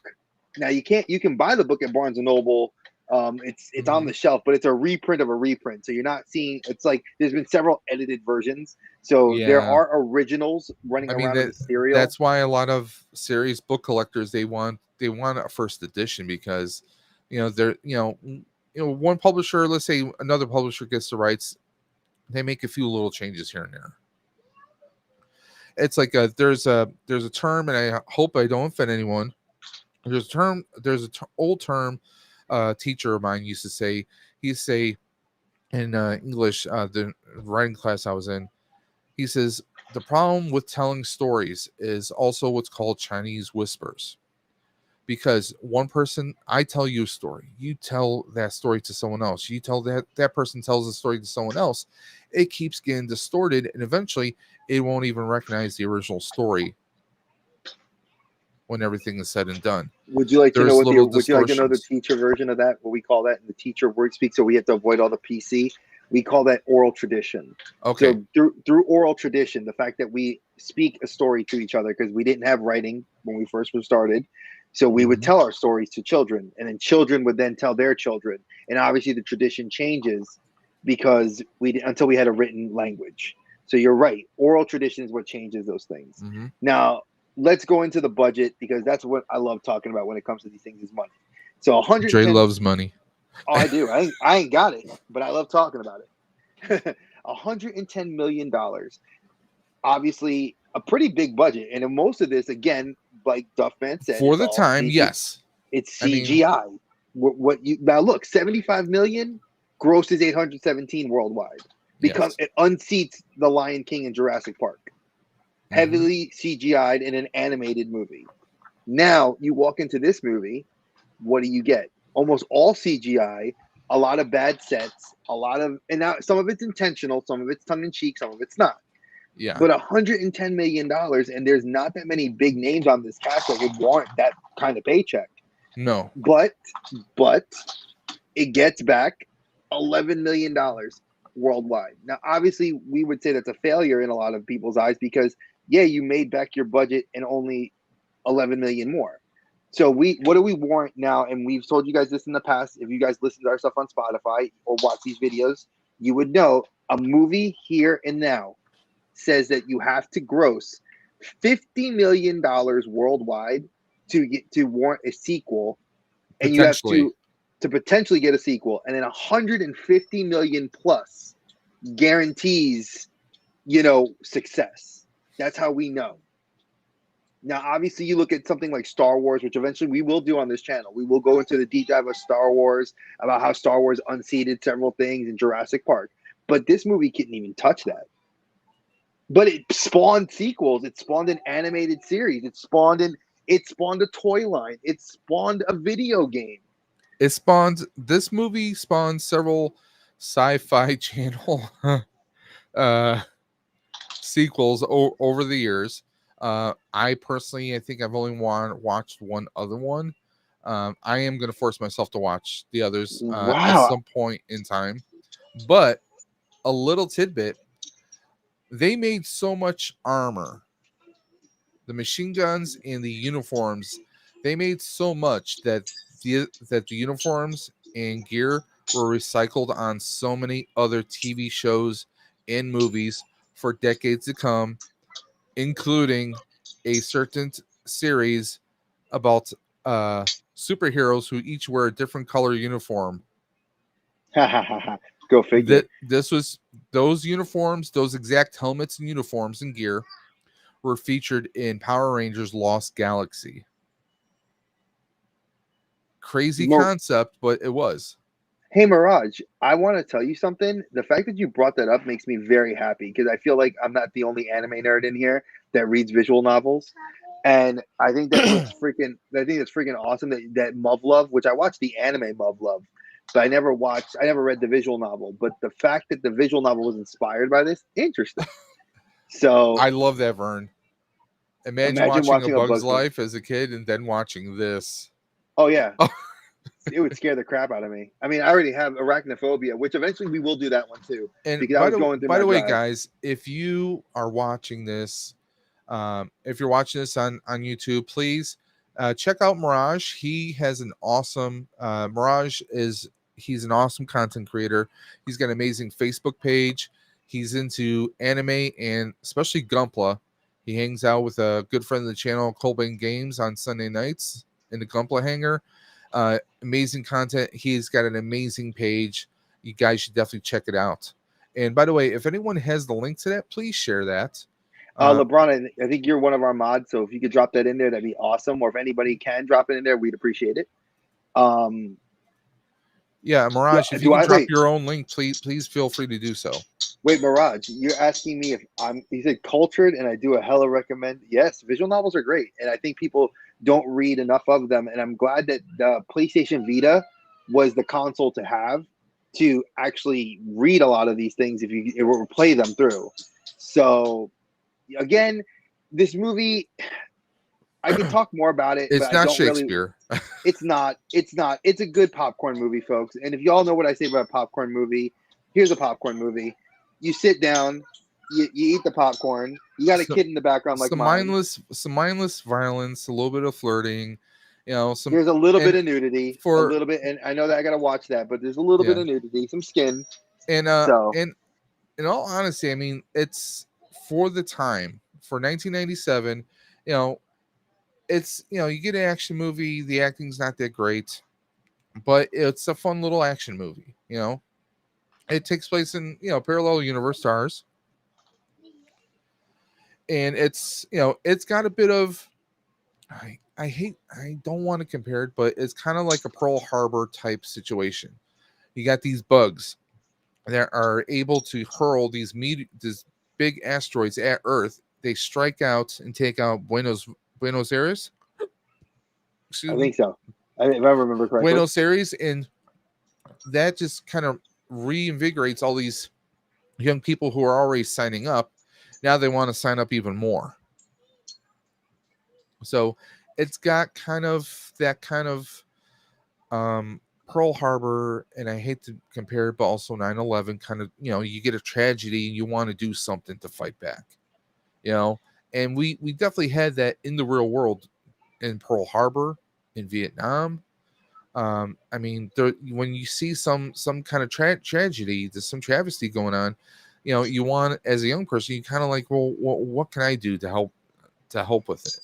Now you can buy the book at Barnes and Noble. It's on the shelf, but it's a reprint of a reprint. So you're not seeing. It's like there's been several edited versions. So there Yeah. are originals running I mean, around in the serial. that's why a lot of series book collectors, they want a first edition, because they're one publisher, let's say another publisher gets the rights, they make a few little changes here and there. It's like there's a term, and I hope I don't offend anyone. There's an old term teacher of mine used to say. He'd say in English, the writing class I was in, he says, the problem with telling stories is also what's called Chinese whispers. Because one person, I tell you a story, you tell that story to someone else, you tell that person tells a story to someone else, it keeps getting distorted, and eventually it won't even recognize the original story when everything is said and done. Would you like to know There's what little would you like to know the distortions. teacher version of that? What we call that in the teacher word speak. So we have to avoid all the PC. We call that oral tradition. Okay. So through oral tradition, the fact that we speak a story to each other, because we didn't have writing when we first were started. So we would tell our stories to children, and then children would then tell their children. And obviously the tradition changes because until we had a written language. So you're right. Oral tradition is what changes those things. Now, let's go into the budget, because that's what I love talking about when it comes to these things, is money. So 110. Dre loves money. Oh, I do. I ain't got it, but I love talking about it. $110 million. Obviously, a pretty big budget, and in most of this, again, like Duffman said, For the time, yes. It's CGI. What you now look, 75 million grosses 817 worldwide, because it unseats The Lion King and Jurassic Park. Heavily CGI'd in an animated movie. Now you walk into this movie, what do you get? Almost all CGI, a lot of bad sets, and now some of it's intentional, some of it's tongue in cheek, some of it's not. Yeah. But $110 million, and there's not that many big names on this cast that would warrant that kind of paycheck. No. But it gets back $11 million worldwide. Now, obviously, we would say that's a failure in a lot of people's eyes because, yeah, you made back your budget and only 11 million more. So what do we warrant now? And we've told you guys this in the past. If you guys listen to our stuff on Spotify or watch these videos, you would know a movie here and now says that you have to gross $50 million worldwide to warrant a sequel, and you have Potentially. to potentially get a sequel, and then 150 million plus guarantees, success. That's how we know. Now, obviously, you look at something like Star Wars, which eventually we will do on this channel. We will go into the deep dive of Star Wars, about how Star Wars unseated several things in Jurassic Park. But this movie couldn't even touch that. But it spawned sequels. It spawned an animated series. It spawned a toy line. It spawned a video game. This movie spawned several sci-fi channel sequels over the years. I personally, I think I've only watched one other one. I am going to force myself to watch the others at Wow. some point in time. But a little tidbit, they made so much armor, the machine guns and the uniforms, they made so much that the uniforms and gear were recycled on so many other TV shows and movies for decades to come, including a certain series about superheroes who each wear a different color uniform. Go figure. This was those uniforms, those exact helmets and uniforms and gear were featured in Power Rangers Lost Galaxy. Crazy concept, but it was. Hey, Mirage, I want to tell you something. The fact that you brought that up makes me very happy because I feel like I'm not the only anime nerd in here that reads visual novels. And I think that's freaking awesome that Muv-Luv, which I watched the anime Muv-Luv, but I never read the visual novel. But the fact that the visual novel was inspired by this, interesting. So I love that, Vern. Imagine watching A Bug's Life as a kid and then watching this. Oh, yeah. It would scare the crap out of me. I mean, I already have arachnophobia, which eventually we will do that one too. And because I was going through by the way, drive. guys, if you are watching this, if you're watching this on YouTube, please check out Mirage. He has an awesome he's an awesome content creator. He's got an amazing Facebook page. He's into anime and especially Gunpla. He hangs out with a good friend of the channel, Colbane Games, on Sunday nights in the Gunpla hangar. Amazing content. He's got an amazing page. You guys should definitely check it out. And by the way, if anyone has the link to that, please share that. LeBron, I think you're one of our mods, so if you could drop that in there, that'd be awesome. Or if anybody can drop it in there, we'd appreciate it. Yeah, Mirage, if you can drop your own link, please feel free to do so. Wait, Mirage, you're asking me if he said cultured and I do a hella recommend. Yes, visual novels are great. And I think people don't read enough of them. And I'm glad that the PlayStation Vita was the console to have to actually read a lot of these things if you play them through. So again, this movie, I could talk more about it. It's but not I don't Shakespeare. Really, it's not. It's a good popcorn movie, folks. And if y'all know what I say about a popcorn movie, here's a popcorn movie. You sit down, you eat the popcorn. You got a kid in the background like some mindless violence, a little bit of flirting. There's a little bit of nudity, a little bit, and I know that I got to watch that, but there's a little bit of nudity, some skin. And and in all honesty, I mean, it's for the time, for 1997. It's you get an action movie. The acting's not that great, but it's a fun little action movie. It takes place in parallel universe stars, and it's it's got a bit of I don't want to compare it, but it's kind of like a Pearl Harbor type situation. You got these bugs that are able to hurl these big asteroids at Earth. They strike out and take out Buenos Aires. I think so. If I remember correctly, Buenos Aires, and that just kind of reinvigorates all these young people who are already signing up. Now they want to sign up even more. So it's got kind of that kind of Pearl Harbor, and I hate to compare it, but also 9/11 kind of, you get a tragedy and you want to do something to fight back, and we definitely had that in the real world in Pearl Harbor, in Vietnam. I mean, when you see some kind of tragedy, there's some travesty going on, you want, as a young person, you kind of like, well, what can I do to help with it?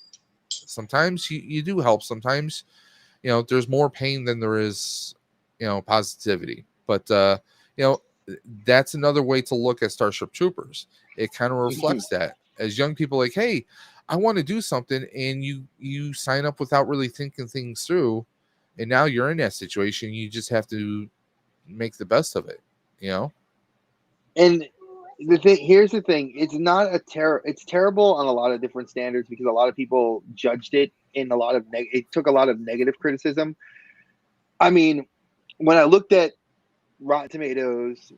Sometimes you do help. Sometimes, there's more pain than there is, positivity. But you know, that's another way to look at Starship Troopers. It kind of reflects that as young people, like, hey, I want to do something, and you sign up without really thinking things through, and now you're in that situation. You just have to make the best of it. And here's the thing: it's not it's terrible on a lot of different standards because a lot of people judged it in a lot of it took a lot of negative criticism. I mean, when I looked at Rotten Tomatoes,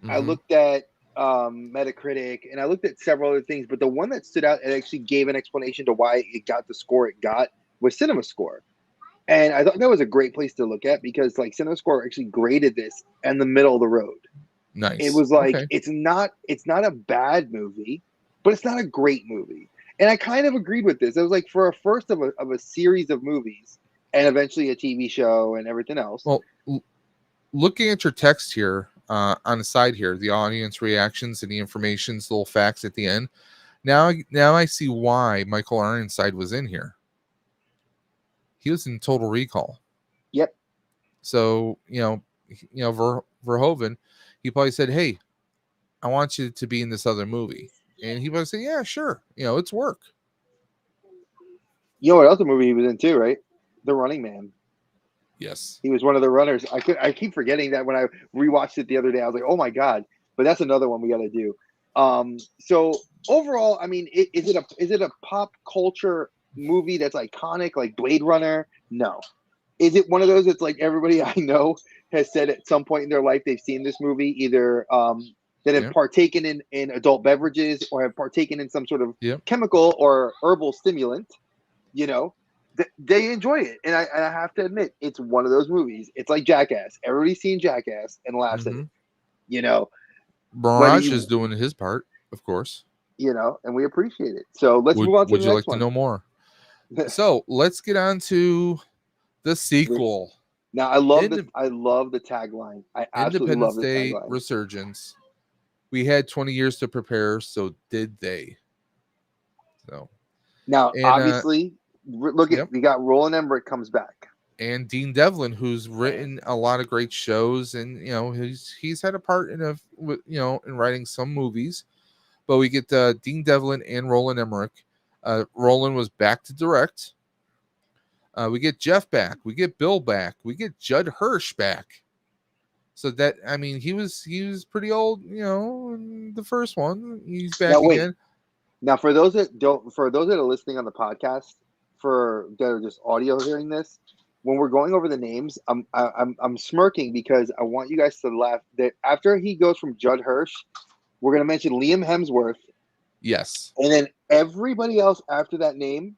I looked at Metacritic, and I looked at several other things, but the one that stood out and actually gave an explanation to why it got the score it got was CinemaScore. And I thought that was a great place to look at because like CinemaScore actually graded this in the middle of the road. Nice. It was like, okay. it's not a bad movie, but it's not a great movie. And I kind of agreed with this. It was like for a first of a series of movies and eventually a TV show and everything else. Well, looking at your text here on the side here, the audience reactions and the information's little facts at the end. Now I see why Michael Ironside was in here. He was in Total Recall. Yep. So, Verhoeven, he probably said, hey, I want you to be in this other movie. And he would say, yeah, sure. It's work. You know what other movie he was in too, right? The Running Man. Yes. He was one of the runners. I keep forgetting that when I rewatched it the other day. I was like, oh my God. But that's another one we got to do. So overall, I mean, is it a pop culture movie that's iconic like Blade Runner? No. Is it one of those that's like everybody I know has said at some point in their life they've seen this movie, either that have partaken in adult beverages or have partaken in some sort of chemical or herbal stimulant, they enjoy it. And I have to admit, it's one of those movies. It's like Jackass. Everybody's seen Jackass and laughs at it. Mirage is doing his part, of course. And we appreciate it. So let's move on to the next one. Would you like to know more? So let's get on to the sequel. Now I love the tagline. I absolutely love the Independence Day tagline. Resurgence. We had 20 years to prepare, so did they. So now, obviously, look at we got Roland Emmerich comes back, and Dean Devlin, who's written a lot of great shows, and he's had a part in in writing some movies. But we get Dean Devlin and Roland Emmerich. Roland was back to direct. We get Jeff back. We get Bill back. We get Judd Hirsch back. So that, I mean, he was pretty old, in the first one. He's back again. Now, for those that are listening on the podcast, that are just audio hearing this, when we're going over the names, I'm smirking because I want you guys to laugh. That after he goes from Judd Hirsch, we're going to mention Liam Hemsworth. Yes. And then everybody else after that name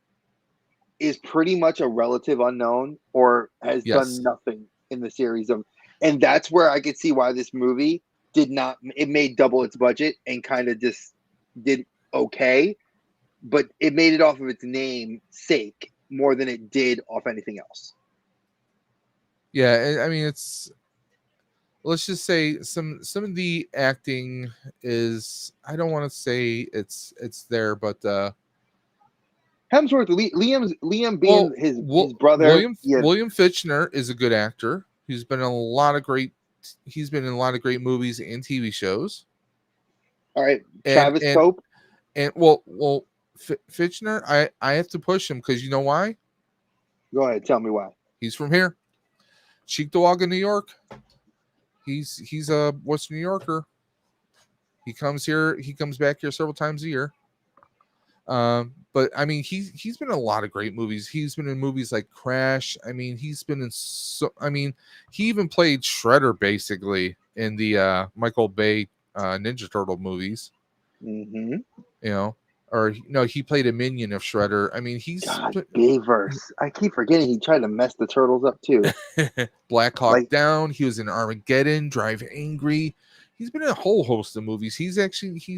is pretty much a relative unknown or has done nothing in the series of. And that's where I could see why this movie it made double its budget and kind of just did okay, but it made it off of its name sake more than it did off anything else. Yeah, I mean, let's just say some of the acting is, I don't want to say it's there, but Hemsworth, Liam being his brother. William Fichtner is a good actor. He's been in a lot of great movies and TV shows. All right, Travis Pope. And Fichtner, I have to push him because you know why? Go ahead, tell me why. He's from here, Cheektowaga, New York. He's a Western New Yorker. He comes back here several times a year. But I mean, he's been in a lot of great movies. He's been in movies like Crash. I mean, he's been in he even played Shredder basically in the Michael Bay Ninja Turtle movies. Mm-hmm. or no, he played a minion of Shredder. I mean, God, Bayverse. I keep forgetting he tried to mess the turtles up too. Black Hawk Like, Down. He was in Armageddon, Drive Angry. He's been in a whole host of movies. He's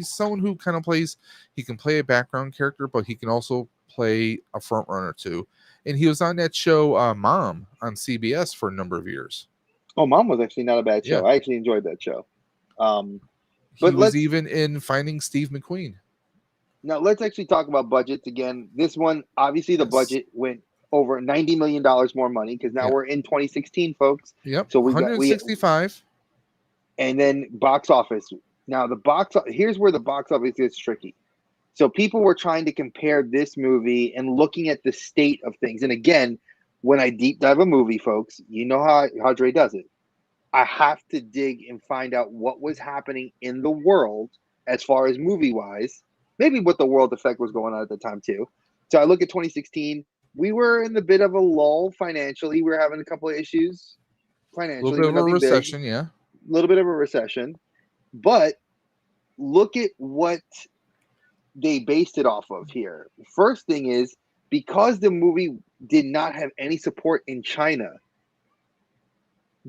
someone who kind of plays. He can play a background character, but he can also play a front runner too. And he was on that show Mom on CBS for a number of years. oh, Mom was actually not a bad Yeah, show. I actually enjoyed that show. Um, he but was even in Finding Steve McQueen. let's actually talk about budgets again. This one, obviously, the Yes. budget went over $90 million more money because now Yeah. we're in 2016, folks. Yep. So we 165. and then box office. Now here's where the box office gets tricky. So people were trying to compare this movie and looking at the state of things. And again, when I deep dive a movie, folks, you know how Dre does it. I have to dig and find out what was happening in the world as far as movie wise, maybe what the world effect was going on at the time too. So I look at 2016. We were in the bit of a lull financially. We were having a couple of issues A little financially, bit but of a nothing big. recession, yeah. A little bit of a recession. But look at what they based it off of here. First thing is because the movie did not have any support in China,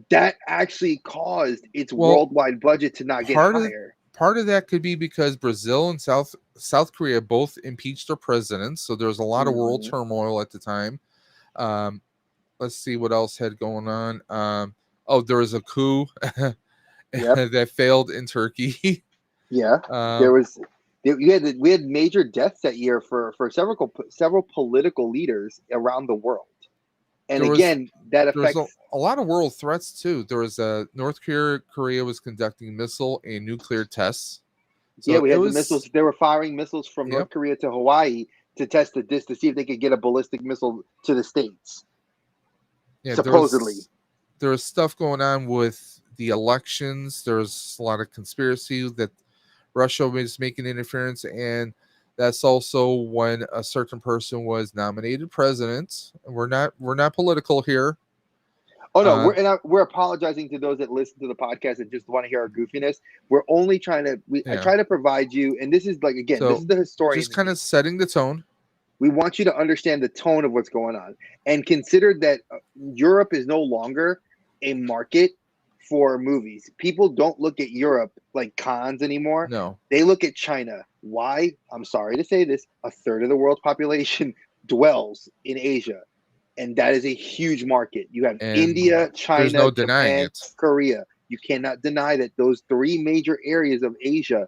that actually caused its Well, worldwide budget to not get higher. Part of that could be because Brazil and South Korea both impeached their presidents, so there was a lot of world Mhm. turmoil at the time. Let's see what else had going on. There was a coup Yep. that failed in Turkey. Yeah. um, There was we had major deaths that year for several political leaders around the world. And there was again, that there was affects a lot of world threats too. There was North Korea was conducting missile and nuclear tests. yeah, So we it had the was missiles. They were firing missiles from yep. North Korea to Hawaii to test to see if they could get a ballistic missile to the States. Yeah, Supposedly. there was stuff going on with the elections. There was a lot of conspiracy that Russia was making interference, and that's also when a certain person was nominated president. We're not political here. Oh no, Uh, we're apologizing to those that listen to the podcast and just want to hear our goofiness. We're only trying to I yeah. try to provide you, and this is like again, this So is the historian just in kind me. of setting the tone. We want you to understand the tone of what's going on and consider that Europe is no longer a market for movies. People don't look at Europe like cons anymore. No, They look at China. Why? I'm sorry to say this, a third of the world's population dwells in Asia. And that is a huge market. You have and India, there's no China, denying Japan, it. Korea. You cannot deny that those three major areas of Asia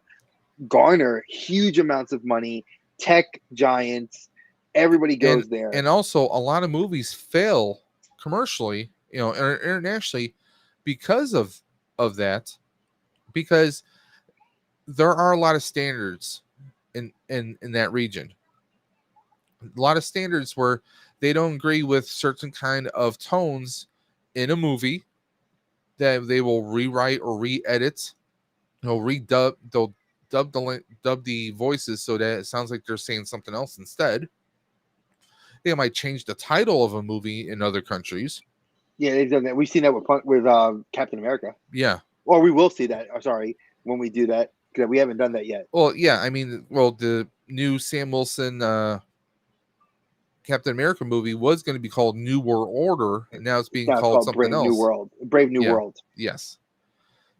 garner huge amounts of money, tech giants, everybody and goes there. and also a lot of movies fail commercially, internationally, because of that, because there are a lot of standards in that region, a lot of standards where they don't agree with certain kind of tones in a movie that they will rewrite or re-edit. They'll dub the voices so that it sounds like they're saying something else instead. They might change the title of a movie in other countries. Yeah, they've done that. We've seen that with Captain America. Yeah. Or we will see that. Sorry, when we do that, because we haven't done that yet. Well, yeah. I mean, the new Sam Wilson Captain America movie was going to be called New World Order, and now it's being Now it's called called something Brave New else. World. Brave New Yeah. World. Yes.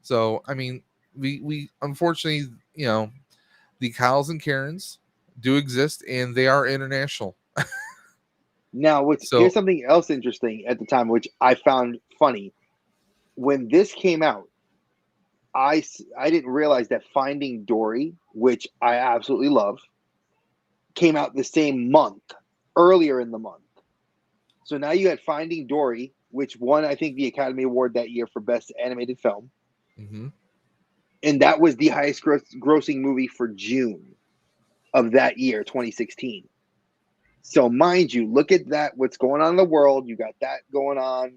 So, I mean, we unfortunately, the Kyles and Karens do exist, and they are international. Now, here's something else interesting at the time, which I found funny. When this came out, I didn't realize that Finding Dory, which I absolutely love, came out the same month, earlier in the month. So now you had Finding Dory, which won, I think, the Academy Award that year for Best Animated Film. Mm-hmm. And that was the highest grossing movie for June of that year, 2016. So mind you, look at that, what's going on in the world. You got that going on.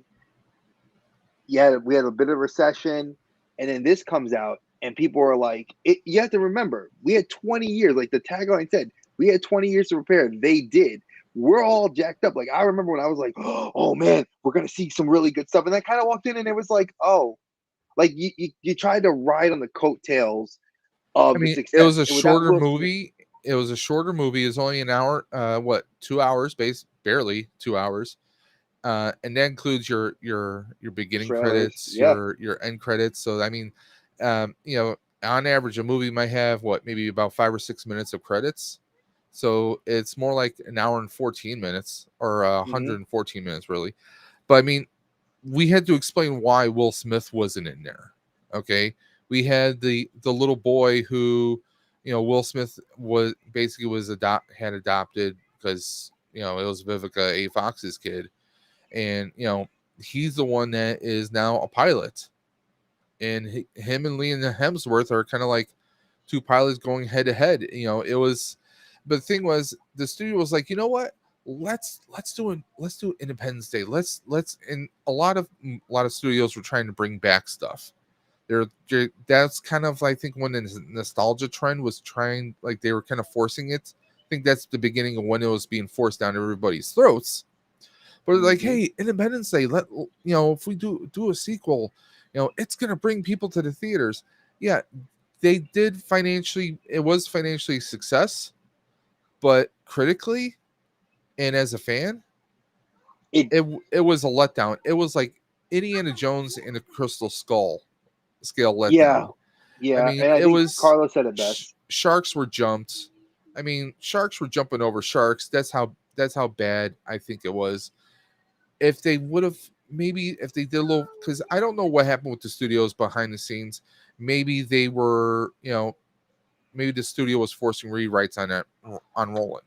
Yeah, we had a bit of recession. And then this comes out and people are like, you have to remember, we had 20 years, like the tagline said, we had 20 years to prepare. They did. We're all jacked up. Like, I remember when I was like, oh man, we're going to see some really good stuff. And I kind of walked in and it was like, oh, like you tried to ride on the coattails I of the mean, it success. was a And without shorter Will Smith, movie, it was a shorter movie. It was only an hour, 2 hours, barely 2 hours. And that includes your beginning Trailers. credits, Yeah. your end credits. So I mean, on average, a movie might have maybe about 5 or 6 minutes of credits. So it's more like an hour and 14 minutes, or Hmm. 114 minutes, really. But I mean, we had to explain why Will Smith wasn't in there. Okay, we had the little boy who, Will Smith had adopted, because it was Vivica A. Fox's kid, and he's the one that is now a pilot, and him and Liam Hemsworth are kind of like two pilots going head to head. It was, but the thing was, the studio was like, you know what? Let's do Independence Day. And a lot of studios were trying to bring back stuff. That's kind of, I think, when the nostalgia trend was trying, like they were kind of forcing it. I think that's the beginning of when it was being forced down everybody's throats. But like, Hmm. hey, Independence Day, if we do a sequel, it's gonna bring people to the theaters. Yeah, they did financially. It was financially a success, but critically and as a fan, It. it was a letdown. It was like Indiana Jones and the Crystal Skull scale Yeah. letdown. I Yeah. mean, And I it think was Carlos said it best. sharks were jumped. I mean, sharks were jumping over sharks. That's how bad I think it was. If they would have, maybe if they did a little, because I don't know what happened with the studios behind the scenes. Maybe they were, maybe the studio was forcing rewrites on Roland.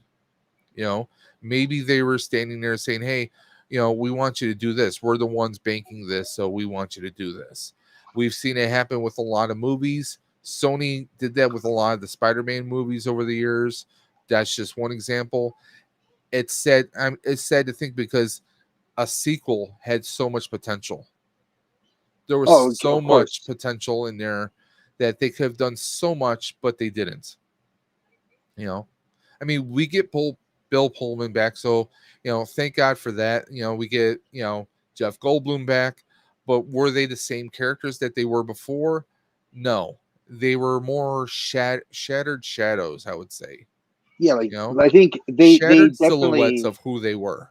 You know, maybe they were standing there saying, "Hey, we want you to do this. We're the ones banking this, so we want you to do this." We've seen it happen with a lot of movies. Sony did that with a lot of the Spider-Man movies over the years. That's just one example. It's sad to think, because a sequel had so much potential. There was Oh, so of much course. potential in there that they could have done so much, but they didn't. You know, I mean, we get Bill Pullman back, so thank God for that. We get Jeff Goldblum back, but were they the same characters that they were before? No, they were more shattered shadows, I would say. Yeah, like You know, I think they shattered silhouettes definitely, of who they were.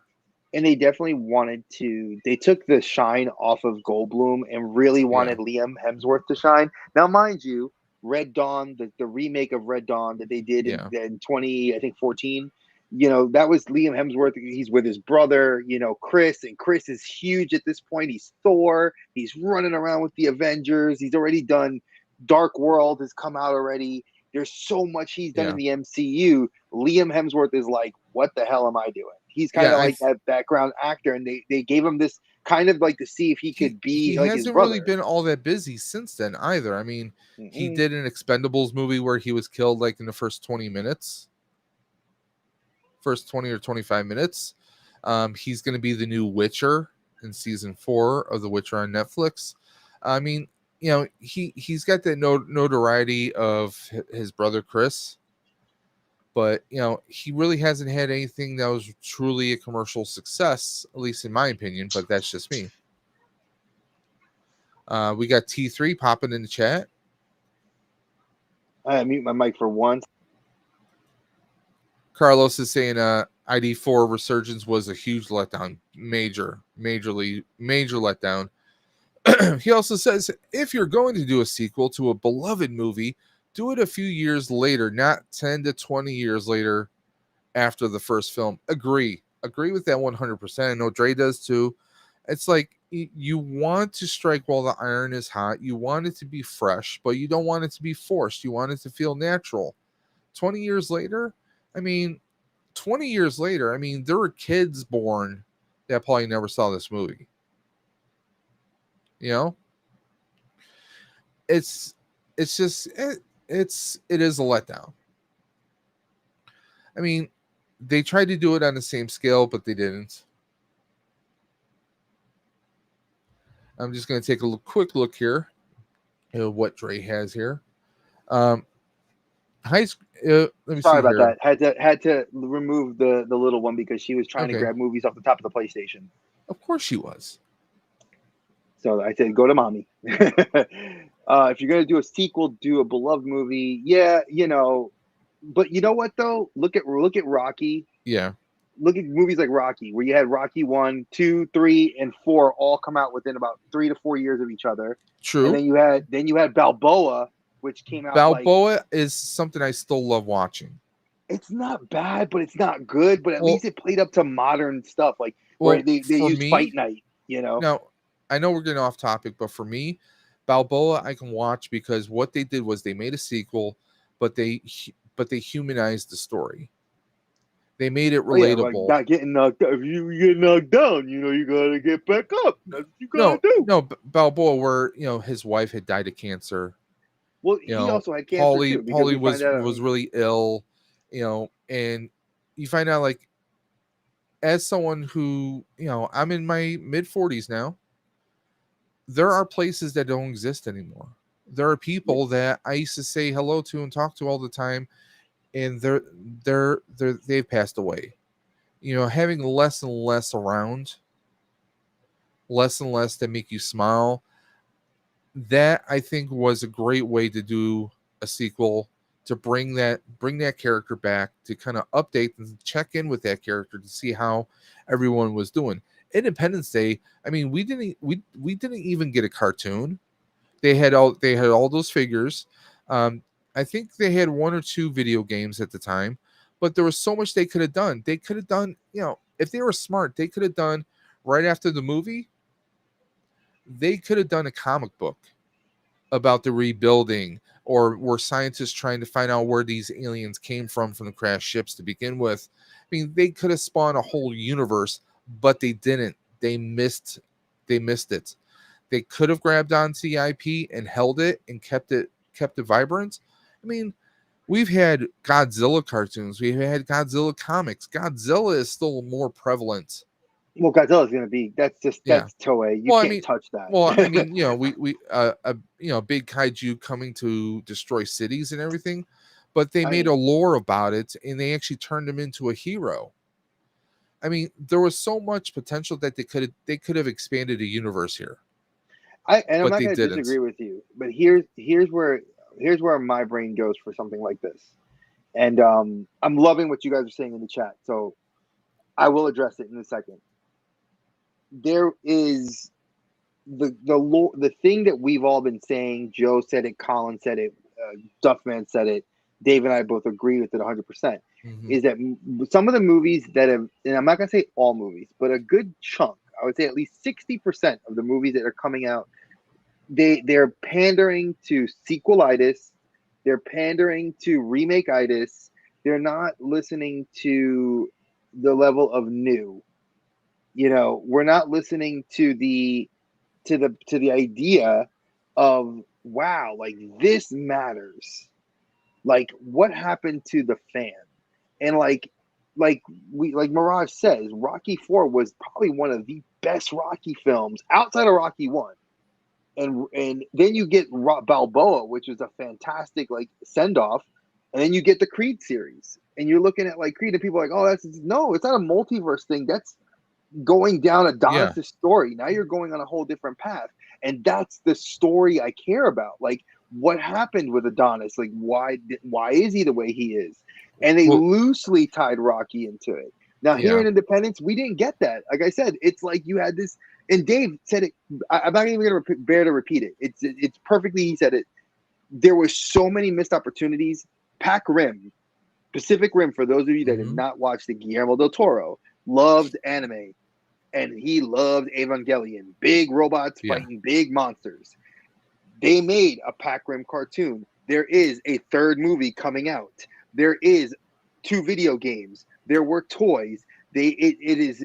and they definitely wanted to. They took the shine off of Goldblum and really Yeah, wanted Liam Hemsworth to shine. Now, mind you, Red Dawn, the remake of Red Dawn that they did yeah, in 20, I think 14. That was Liam Hemsworth. He's with his brother, Chris, and Chris is huge at this point. He's Thor. He's running around with the Avengers. He's already done Dark World has come out already. There's so much he's done in yeah, the MCU. Liam Hemsworth is like, what the hell am I doing? He's kind yeah. of like that background actor, and they gave him this kind of like to see if he he could he be like his hasn't really brother. been all that busy since then either. I mean, he Mm-mm. did an Expendables movie where he was killed like in the first 20 minutes, first 20 or 25 minutes. He's going to be the new Witcher in season 4 of The Witcher on Netflix. I mean, he's got that notoriety of his brother Chris, but he really hasn't had anything that was truly a commercial success, at least in my opinion. But that's just me. We got T3 popping in the chat. I mute my mic for once. Carlos is saying ID4 Resurgence was a huge letdown. Major letdown. He also says, if you're going to do a sequel to a beloved movie, do it a few years later, not 10 to 20 years later after the first film. Agree with that 100%. I know Dre does too. It's like, you want to strike while the iron is hot. You want it to be fresh, but you don't want it to be forced. You want it to feel natural. 20 years later, I mean, 20 years later, I mean, there were kids born that probably never saw this movie. You know, it's just it is a letdown. I mean, they tried to do it on the same scale, but they didn't. I'm just going to take a quick look here at what Dre has here. Um, let me Sorry see about here. that. Had to remove the little one because she was trying to Okay, grab movies off the top of the PlayStation. of course she was. So I said, go to mommy. If you're gonna do a sequel, do a beloved movie. Yeah, But you know what though? Look at Rocky. Yeah, Look at movies like Rocky, where you had Rocky 1, 2, 3, and 4 all come out within about 3 to 4 years of each other, and true. then you had Balboa, which came out like Balboa is something I still love watching. it's not bad, but it's not good. But at Well, least it played up to modern stuff, like where well, they for used Fight me, Night. You know, now I know we're getting off topic, but for me, Balboa I can watch because what they did was they made a sequel, but they humanized the story. They made it oh yeah, like relatable. not getting knocked out. If you get knocked down, you gotta get back up. That's what you gotta No, do. no, Balboa, where his wife had died of cancer. Well, he also had cancer Paulie too, because Paulie we find out. was really ill, and you find out like as someone who I'm in my mid 40s now. There are places that don't exist anymore. There are Yeah, people that I used to say hello to and talk to all the time, and they've passed away. Having less and less around, less and less that make you smile. That I think was a great way to do a sequel, to bring that character back, to kind of update and check in with that character to see how everyone was doing. Independence Day. I mean, we didn't even get a cartoon. They had all those figures. Um, I think they had one or two video games at the time, but there was so much they could have done. They could have done, if they were smart, they could have done right after the movie. They could have done a comic book about the rebuilding, or were scientists trying to find out where these aliens came from the crashed ships to begin with. I mean, they could have spawned a whole universe, but they didn't. They missed it. They could have grabbed onto the IP and held it and kept it vibrant. I mean, we've had Godzilla cartoons, we've had Godzilla comics. Godzilla is still more prevalent. well, Godzilla's gonna be. Yeah. That's Toei. You Well, I can't mean, touch well, I that. mean, we big kaiju coming to destroy cities and everything, but they I made a mean, lore about it and they actually turned him into a hero. I mean, there was so much potential that they could have expanded a universe here, I'm but not they gonna disagree didn't. with you, but here's where my brain goes for something like this, and I'm loving what you guys are saying in the chat. So I will address it in a second. There is the thing that we've all been saying. Joe said it, Colin said it, Duffman said it, Dave and I both agree with it 100%. Hmm. Is that some of the movies that have, and I'm not gonna say all movies, but a good chunk, I would say at least 60% of the movies that are coming out, they're pandering to sequelitis, they're pandering to remake-itis, they're not listening to the level of new. We're not listening to the idea of, wow, like this matters. Like what happened to the fan? And like Mirage says, Rocky 4 was probably one of the best Rocky films outside of Rocky 1. And then you get Balboa, which is a fantastic like send off, and then you get the Creed series, and you're looking at like Creed, and people are like, oh, that's no, it's not a multiverse thing. That's going down Yeah. Adonis' story. Now you're going on a whole different path, and that's the story I care about. Like, what happened with Adonis? Like, why is he the way he is? And they Well, loosely tied Rocky into it. Now here yeah. in Independence, we didn't get that. Like I said, it's like you had this, and Dave said it. I'm not even going to bear to repeat it. It's perfectly. He said it. There were so many missed opportunities. Pac Rim, Pacific Rim. For those of you that did Hmm. not watch the Guillermo del Toro, loved anime, and he loved Evangelion, big robots Yeah. fighting big monsters. They made a Pac Rim cartoon. There is a third movie coming out. There is two video games. There were toys. It is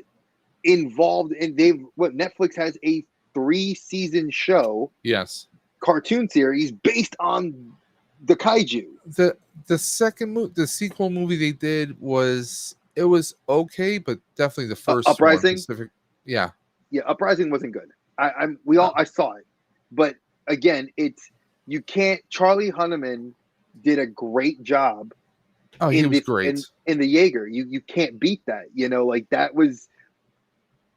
involved, and Netflix has a 3-season show Yes. cartoon series based on the kaiju. The sequel movie they did was okay, but definitely the first one, Uprising, Pacific. Yeah. yeah, Uprising wasn't good. Uh, I saw it, but again, it's you can't. Charlie Hunnam did a great job oh, he in was the great. in the Jaeger. You can't beat that. Like that was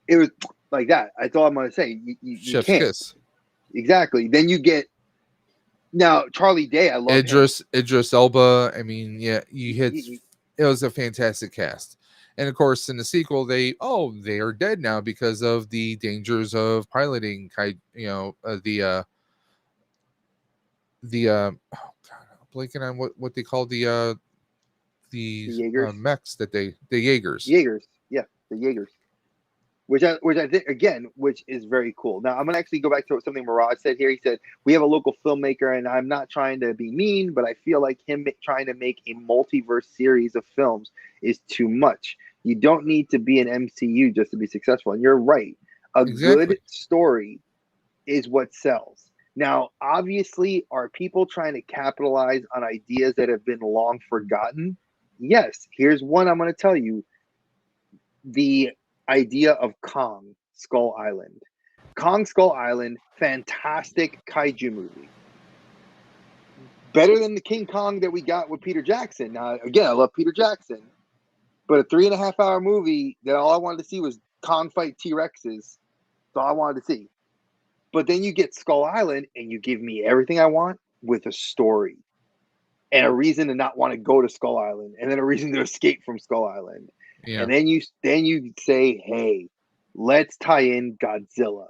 it was like that. That's all I'm gonna say. You Chef's can't kiss. exactly. Then you get Now Charlie Day, I love him. Idris Elba. I mean, yeah, you hit. He- It was a fantastic cast, and of course, in the sequel, they are dead now because of the dangers of piloting. Oh god, I'm blanking on what they call the the Jaegers, mechs that the Jaegers. Jaegers, yeah, the Jaegers. Which I think again, which is very cool. Now I'm gonna actually go back to something Mirage said here. He said we have a local filmmaker, and I'm not trying to be mean, but I feel like him trying to make a multiverse series of films is too much. You don't need to be an MCU just to be successful, and you're right. A Exactly. good story is what sells. Now, obviously, are people trying to capitalize on ideas that have been long forgotten? Yes. Here's one I'm going to tell you: the idea of Kong Skull Island. Kong Skull Island, fantastic kaiju movie. Better than the King Kong that we got with Peter Jackson. Now, again, I love Peter Jackson, but a 3.5 hour movie that all I wanted to see was Kong fight T Rexes. That's all I wanted to see. But then you get Skull Island and you give me everything I want with a story and a reason to not want to go to Skull Island and then a reason to escape from Skull Island. Yeah. And then you say, hey, let's tie in Godzilla.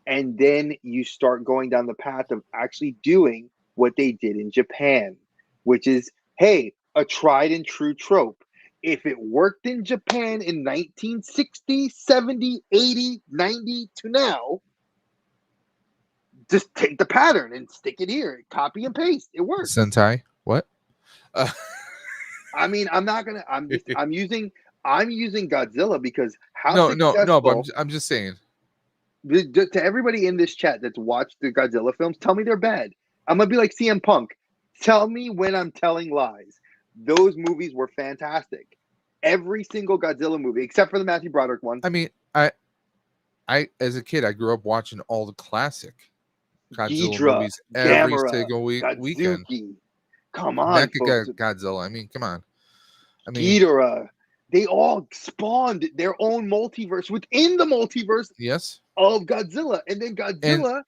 And then you start going down the path of actually doing what they did in Japan, which is, hey, a tried and true trope. If it worked in Japan in 1960, 70, 80, 90 to now, just take the pattern and stick it here. Copy and paste. It works. Sentai. What? I mean, I'm not gonna. I'm using Godzilla because how no, successful. but I'm just saying. To everybody in this chat that's watched the Godzilla films, tell me they're bad. I'm gonna be like CM Punk. Tell me when I'm telling lies. Those movies were fantastic. Every single Godzilla movie, except for the Matthew Broderick one. I mean, I as a kid, I grew up watching all the classic Godzilla Ghidorah, movies every Gamera, single weekend. Godzuki. Come on, folks. Godzilla. I mean, come on. I mean, Ghidorah. They all spawned their own multiverse within the multiverse yes. of Godzilla, and then Godzilla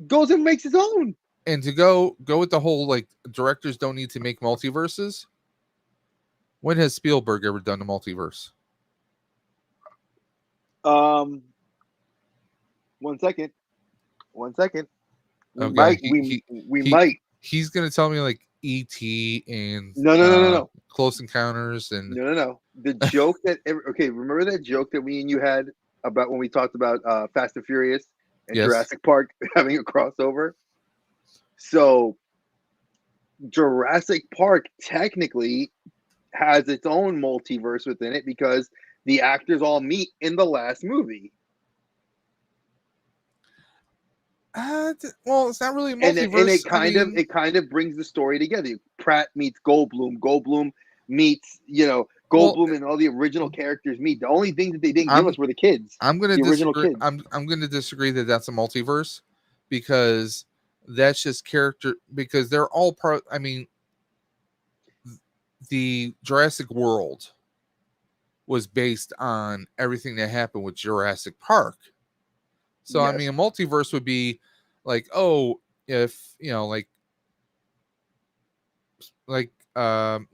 goes and makes his own. And to go with the whole like directors don't need to make multiverses. When has Spielberg ever done a multiverse? 1 second. 1 second. We Okay, might. We might. He's gonna tell me like E.T. and No. Close Encounters and No. The joke that remember that joke that we and you had about when we talked about Fast and Furious and yes. Jurassic Park having a crossover? So Jurassic Park technically has its own multiverse within it because the actors all meet in the last movie. Well, it's not really a multiverse. And it kind of brings the story together. Pratt meets Goldblum. Goldblum meets Goldblum and all the original characters meet. The only thing that they didn't give us were the kids. I'm going to disagree. Kids. I'm going to disagree that that's a multiverse because that's just character because they're all part. I mean, the Jurassic World was based on everything that happened with Jurassic Park. So, yes. I mean, a multiverse would be like, if,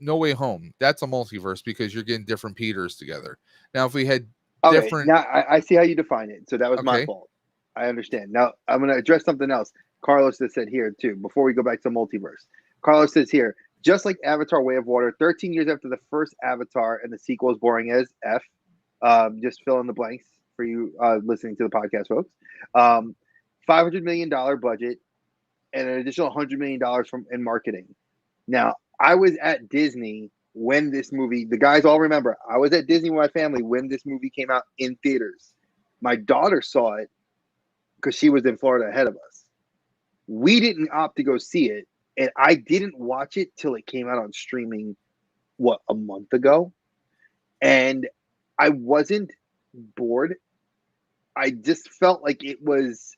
No Way Home, that's a multiverse because you're getting different Peters together. Now, if we had different... Now, I see how you define it. So that was my fault. I understand. Now, I'm going to address something else. Carlos has said here, too, before we go back to multiverse. Carlos says here, just like Avatar Way of Water, 13 years after the first Avatar and the sequel is boring as F, just fill in the blanks for you listening to the podcast, folks. $500 million budget and an additional $100 million in marketing. Now, I was at Disney when this movie, the guys all remember, I was at Disney with my family when this movie came out in theaters. My daughter saw it because she was in Florida ahead of us. We didn't opt to go see it, and I didn't watch it till it came out on streaming, a month ago? And I wasn't bored. I just felt like it was,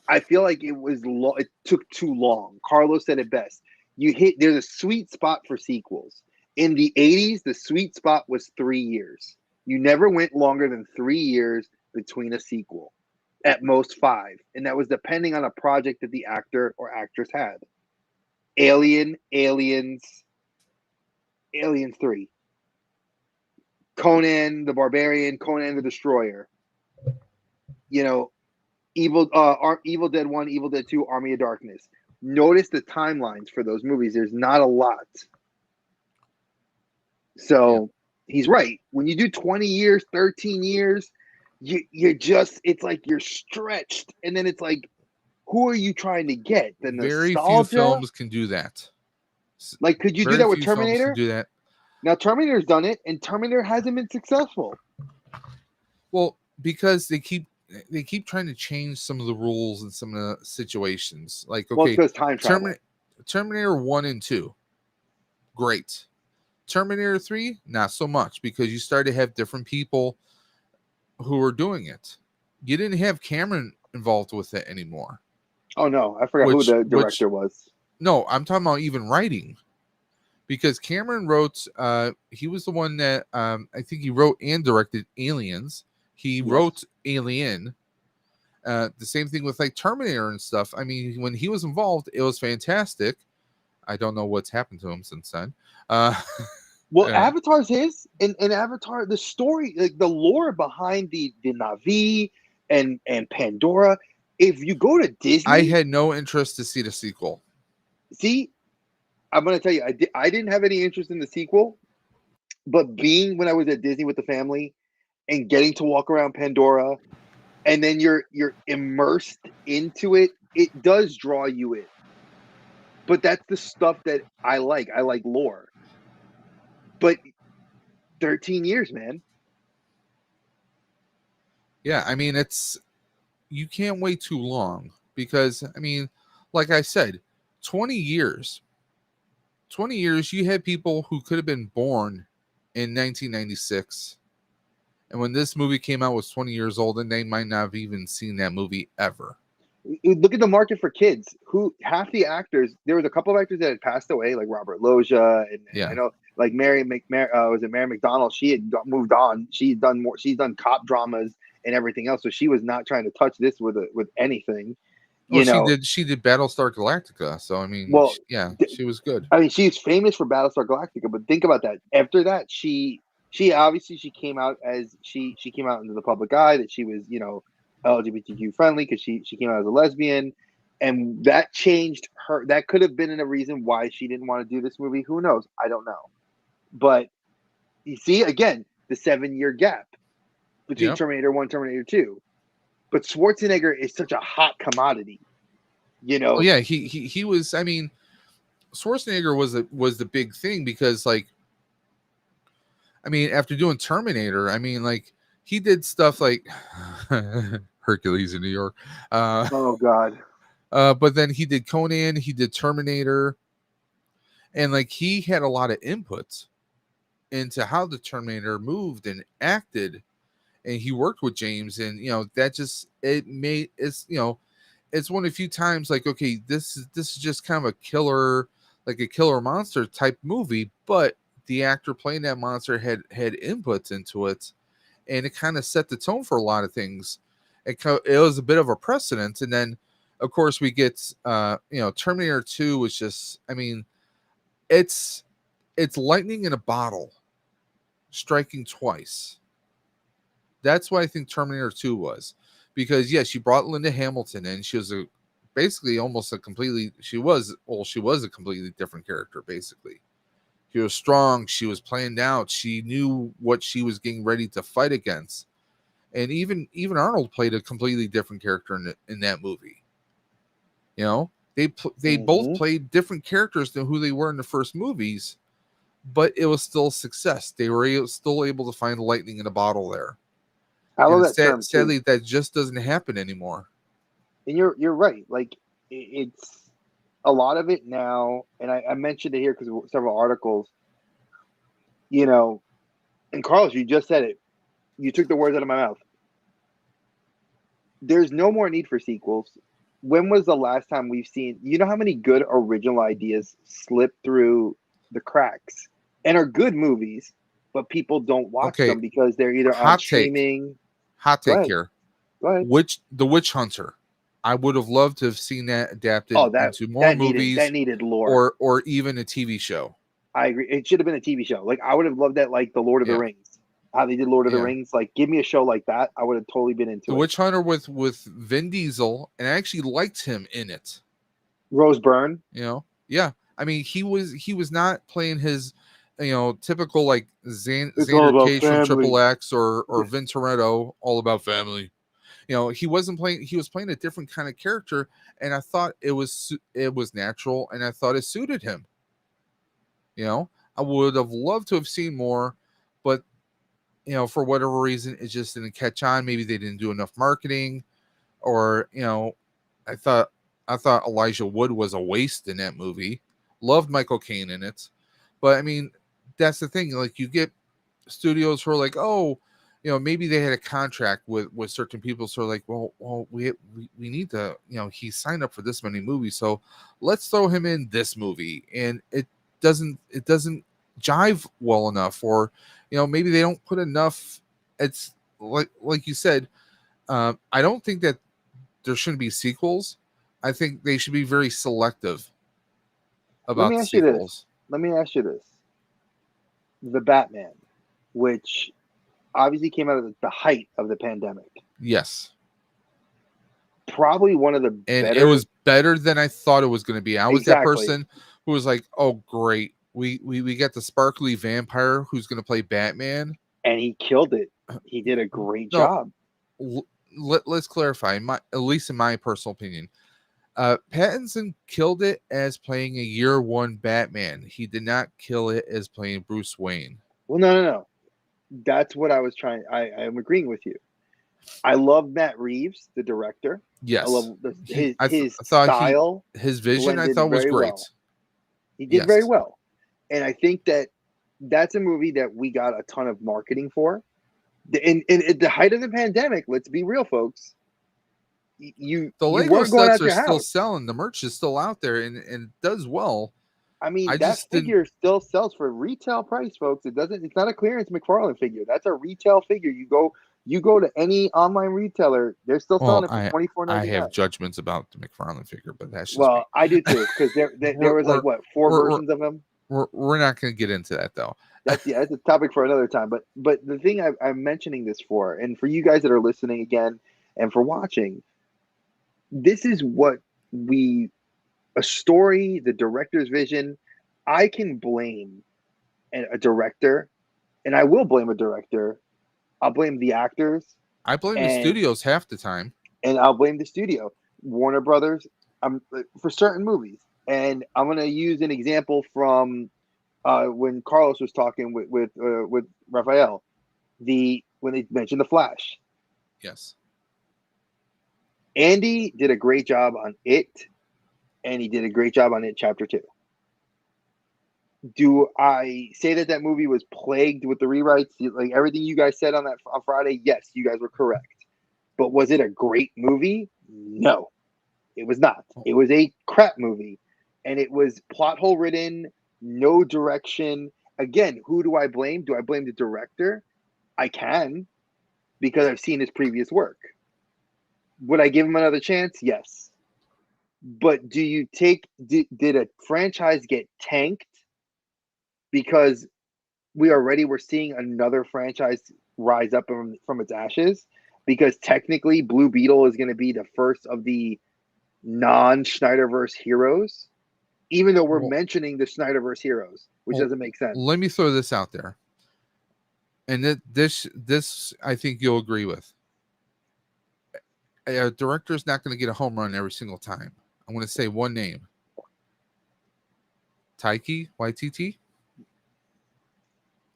it took too long. Carlos said it best. There's a sweet spot for sequels. In the 80s, the sweet spot was 3 years. You never went longer than 3 years between a sequel, at most 5. And that was depending on a project that the actor or actress had. Aliens 3, Conan the Barbarian, Conan the Destroyer, Evil Dead 1, Evil Dead 2, Army of Darkness. Notice the timelines for those movies. There's not a lot. So he's right. When you do 20 years, 13 years, you're just, it's like you're stretched. And then it's like, who are you trying to get? The Very nostalgia? few films can do that. Like, could you do Very that with few films Terminator? can do that. Now, Terminator's done it, and Terminator hasn't been successful. Well, because they keep trying to change some of the rules in some of the situations. Like, Well, okay, it's because time travel. Terminator 1 and 2, great. Terminator 3, not so much, because you started to have different people who were doing it. You didn't have Cameron involved with it anymore. Oh, no. I forgot who the director was. No, I'm talking about even writing. Because Cameron wrote, he was the one that, I think he wrote and directed Aliens. He wrote Alien. The same thing with like Terminator and stuff. I mean, when he was involved, it was fantastic. I don't know what's happened to him since then. Well, Avatar's his, and Avatar, the story, like the lore behind the Na'vi and Pandora. If you go to Disney, I had no interest to see the sequel. See, I'm going to tell you, I didn't have any interest in the sequel, but being when I was at Disney with the family and getting to walk around Pandora, and then you're immersed into it, it does draw you in. But that's the stuff that I like. I like lore. But 13 years, man. Yeah, I mean, you can't wait too long because, I mean, like I said, 20 years, you had people who could have been born in 1996. And when this movie came out was 20 years old, and they might not have even seen that movie ever. Look at the market for kids. Who half the actors? There was a couple of actors that had passed away, like Robert Loggia, and I know, like Mary McDonald. She had moved on. She's done more. She's done cop dramas and everything else. So she was not trying to touch this with anything. She did Battlestar Galactica. So I mean, she was good. I mean, she's famous for Battlestar Galactica. But think about that. After that, she obviously came out as she came out into the public eye that she was LGBTQ friendly because she came out as a lesbian, and that changed her. That could have been a reason why she didn't want to do this movie. Who knows? I don't know. But you see, again, the 7-year gap between Terminator 1, Terminator 2. But Schwarzenegger is such a hot commodity, Well, yeah, he was. I mean, Schwarzenegger was the big thing because, like, I mean, after doing Terminator, I mean, like, he did stuff like Hercules in New York. Oh God. But then he did Conan, he did Terminator, and like he had a lot of input into how the Terminator moved and acted, and he worked with James, and that just it's one of the few times like, okay, this is just kind of a killer monster type movie, but the actor playing that monster had inputs into it, and it kind of set the tone for a lot of things. It was a bit of a precedent, and then of course we get Terminator 2 was just, I mean, it's lightning in a bottle striking twice. That's what I think Terminator 2 was, because yes, she brought Linda Hamilton in. She was a completely different character. Basically, she was strong. She was planned out. She knew what she was getting ready to fight against. And even Arnold played a completely different character in that movie. They both played different characters than who they were in the first movies, but it was still a success. They were still able to find lightning in a bottle there. I love that term. Sadly, that just doesn't happen anymore. And you're right. Like, it's a lot of it now, and I mentioned it here because of several articles. And Carlos, you just said it. You took the words out of my mouth. There's no more need for sequels. When was the last time we've seen? You know how many good original ideas slip through the cracks and are good movies, but people don't watch them because they're either on streaming. Hot take here. Go ahead. The Witch Hunter. I would have loved to have seen that adapted Oh, into more movies that needed lore. or even a TV show. I agree. It should have been a TV show. Like I would have loved that, like the Lord of the Yeah. Rings, how they did Lord of the Yeah. Rings. Like, give me a show like that. I would have totally been into The it. Witch Hunter with Vin Diesel, and I actually liked him in it. Rose Byrne. You know, yeah. I mean, he was not playing his, typical like It's all Xander about Cage from family. Triple X or Vin Toretto, all about family. He wasn't playing. He was playing a different kind of character, and I thought it was natural, and I thought it suited him. I would have loved to have seen more, but for whatever reason, it just didn't catch on. Maybe they didn't do enough marketing, or I thought Elijah Wood was a waste in that movie. Loved Michael Caine in it, but I mean, that's the thing. Like, you get studios who are like, oh, maybe they had a contract with certain people, so like, well, we need to, he signed up for this many movies, so let's throw him in this movie, and it doesn't jive well enough, or maybe they don't put enough. It's like you said, I don't think that there shouldn't be sequels. I think they should be very selective about the sequels. Let me ask you this: the Batman, which obviously came out of the height of the pandemic, Yes, probably one of the and better. it was better than I thought it was going to be. I was that Exactly. person who was like, "Oh, great, we got the sparkly vampire who's going to play Batman," and he killed it. He did a great No. job. Let's clarify. At least in my personal opinion, Pattinson killed it as playing a year one Batman. He did not kill it as playing Bruce Wayne. Well, no. That's what I was trying. I am agreeing with you. I love Matt Reeves, the director. Yes, I love his thought style. his vision. I blended thought was very great. well. He did very well, and I think that's a movie that we got a ton of marketing for. In at the height of the pandemic, let's be real, folks. The Lego sets are still selling. The merch is still out there, and it does well. I mean, that figure still sells for retail price, folks. It's not a clearance McFarlane figure. That's a retail figure. You go to any online retailer, they're still selling it for $24.99. I have judgments about the McFarlane figure, but that's just me. I do too, because there was like what, 4 versions of him. We're not going to get into that though. That's a topic for another time. But the thing I'm mentioning this for, and for you guys that are listening again, and for watching, this is what a story, the director's vision. I can blame a director, and I will blame a director. I'll blame the actors. I blame the studios half the time, and I'll blame the studio, Warner Brothers, for certain movies. And I'm gonna use an example from when Carlos was talking with Raphael, when they mentioned The Flash. Yes. Andy did a great job on it, and he did a great job on it Chapter 2. Do I say that movie was plagued with the rewrites? Like everything you guys said on Friday, yes, you guys were correct. But was it a great movie? No, it was not. It was a crap movie, and it was plot hole ridden, no direction. Again, who do I blame? Do I blame the director? I can, because I've seen his previous work. Would I give him another chance? Yes. But do you did a franchise get tanked because we're seeing another franchise rise up from its ashes? Because technically Blue Beetle is going to be the first of the non-Snyderverse heroes, even though we're mentioning the Snyderverse heroes, which doesn't make sense. Let me throw this out there. And this I think you'll agree with. A director is not going to get a home run every single time. I'm going to say one name. Taika Waititi.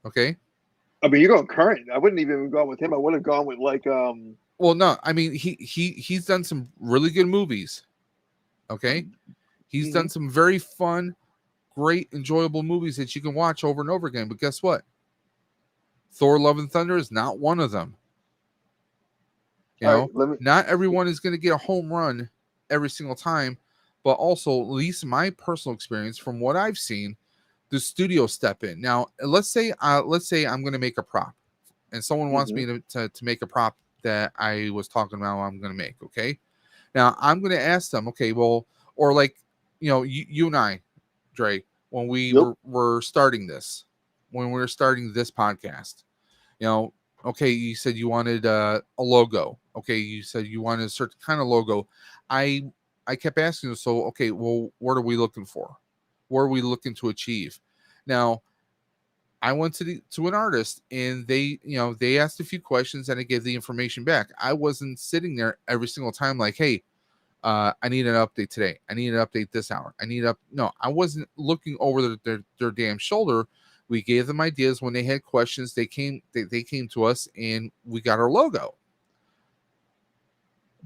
Okay. I mean, you're going current. I wouldn't even have gone with him. I would have gone with like Well, no. I mean, he's done some really good movies. Okay. He's done some very fun, great, enjoyable movies that you can watch over and over again. But guess what? Thor: Love and Thunder is not one of them. Not everyone is going to get a home run every single time, but also, at least my personal experience from what I've seen, the studio step in. Now, let's say I'm going to make a prop, and someone wants me to make a prop that I was talking about I'm going to make. Okay. Now I'm going to ask them, okay, well, or like, you and I, Dre, when we Yep. were starting this, when we were starting this podcast, you know, okay, you said you wanted a logo. Okay, you said you wanted a certain kind of logo. I I kept asking them, so okay, well, what are we looking for? What are we looking to achieve? Now, I went to an artist and they asked a few questions and I gave the information back. I wasn't sitting there every single time like, hey, I need an update today. I need an update this hour. I need up. No, I wasn't looking over their damn shoulder. We gave them ideas when they had questions. They came to us and we got our logo.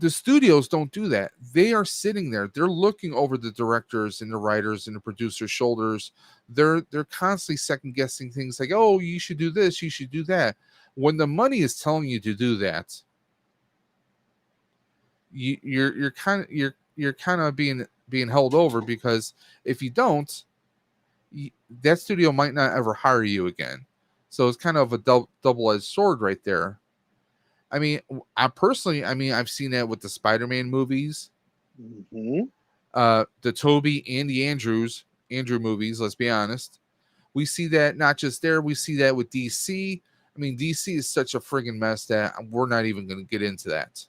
The studios don't do that. They are sitting there. They're looking over the directors and the writers and the producers' shoulders. They're constantly second guessing things like, oh, you should do this, you should do that. When the money is telling you to do that, you're kind of being held over, because if you don't, that studio might not ever hire you again. So it's kind of a double-edged sword right there. I mean, I've seen that with the Spider-Man movies, Hmm. the Toby and the Andrew movies. Let's be honest, we see that not just there. We see that with DC. I mean, DC is such a friggin' mess that we're not even going to get into that.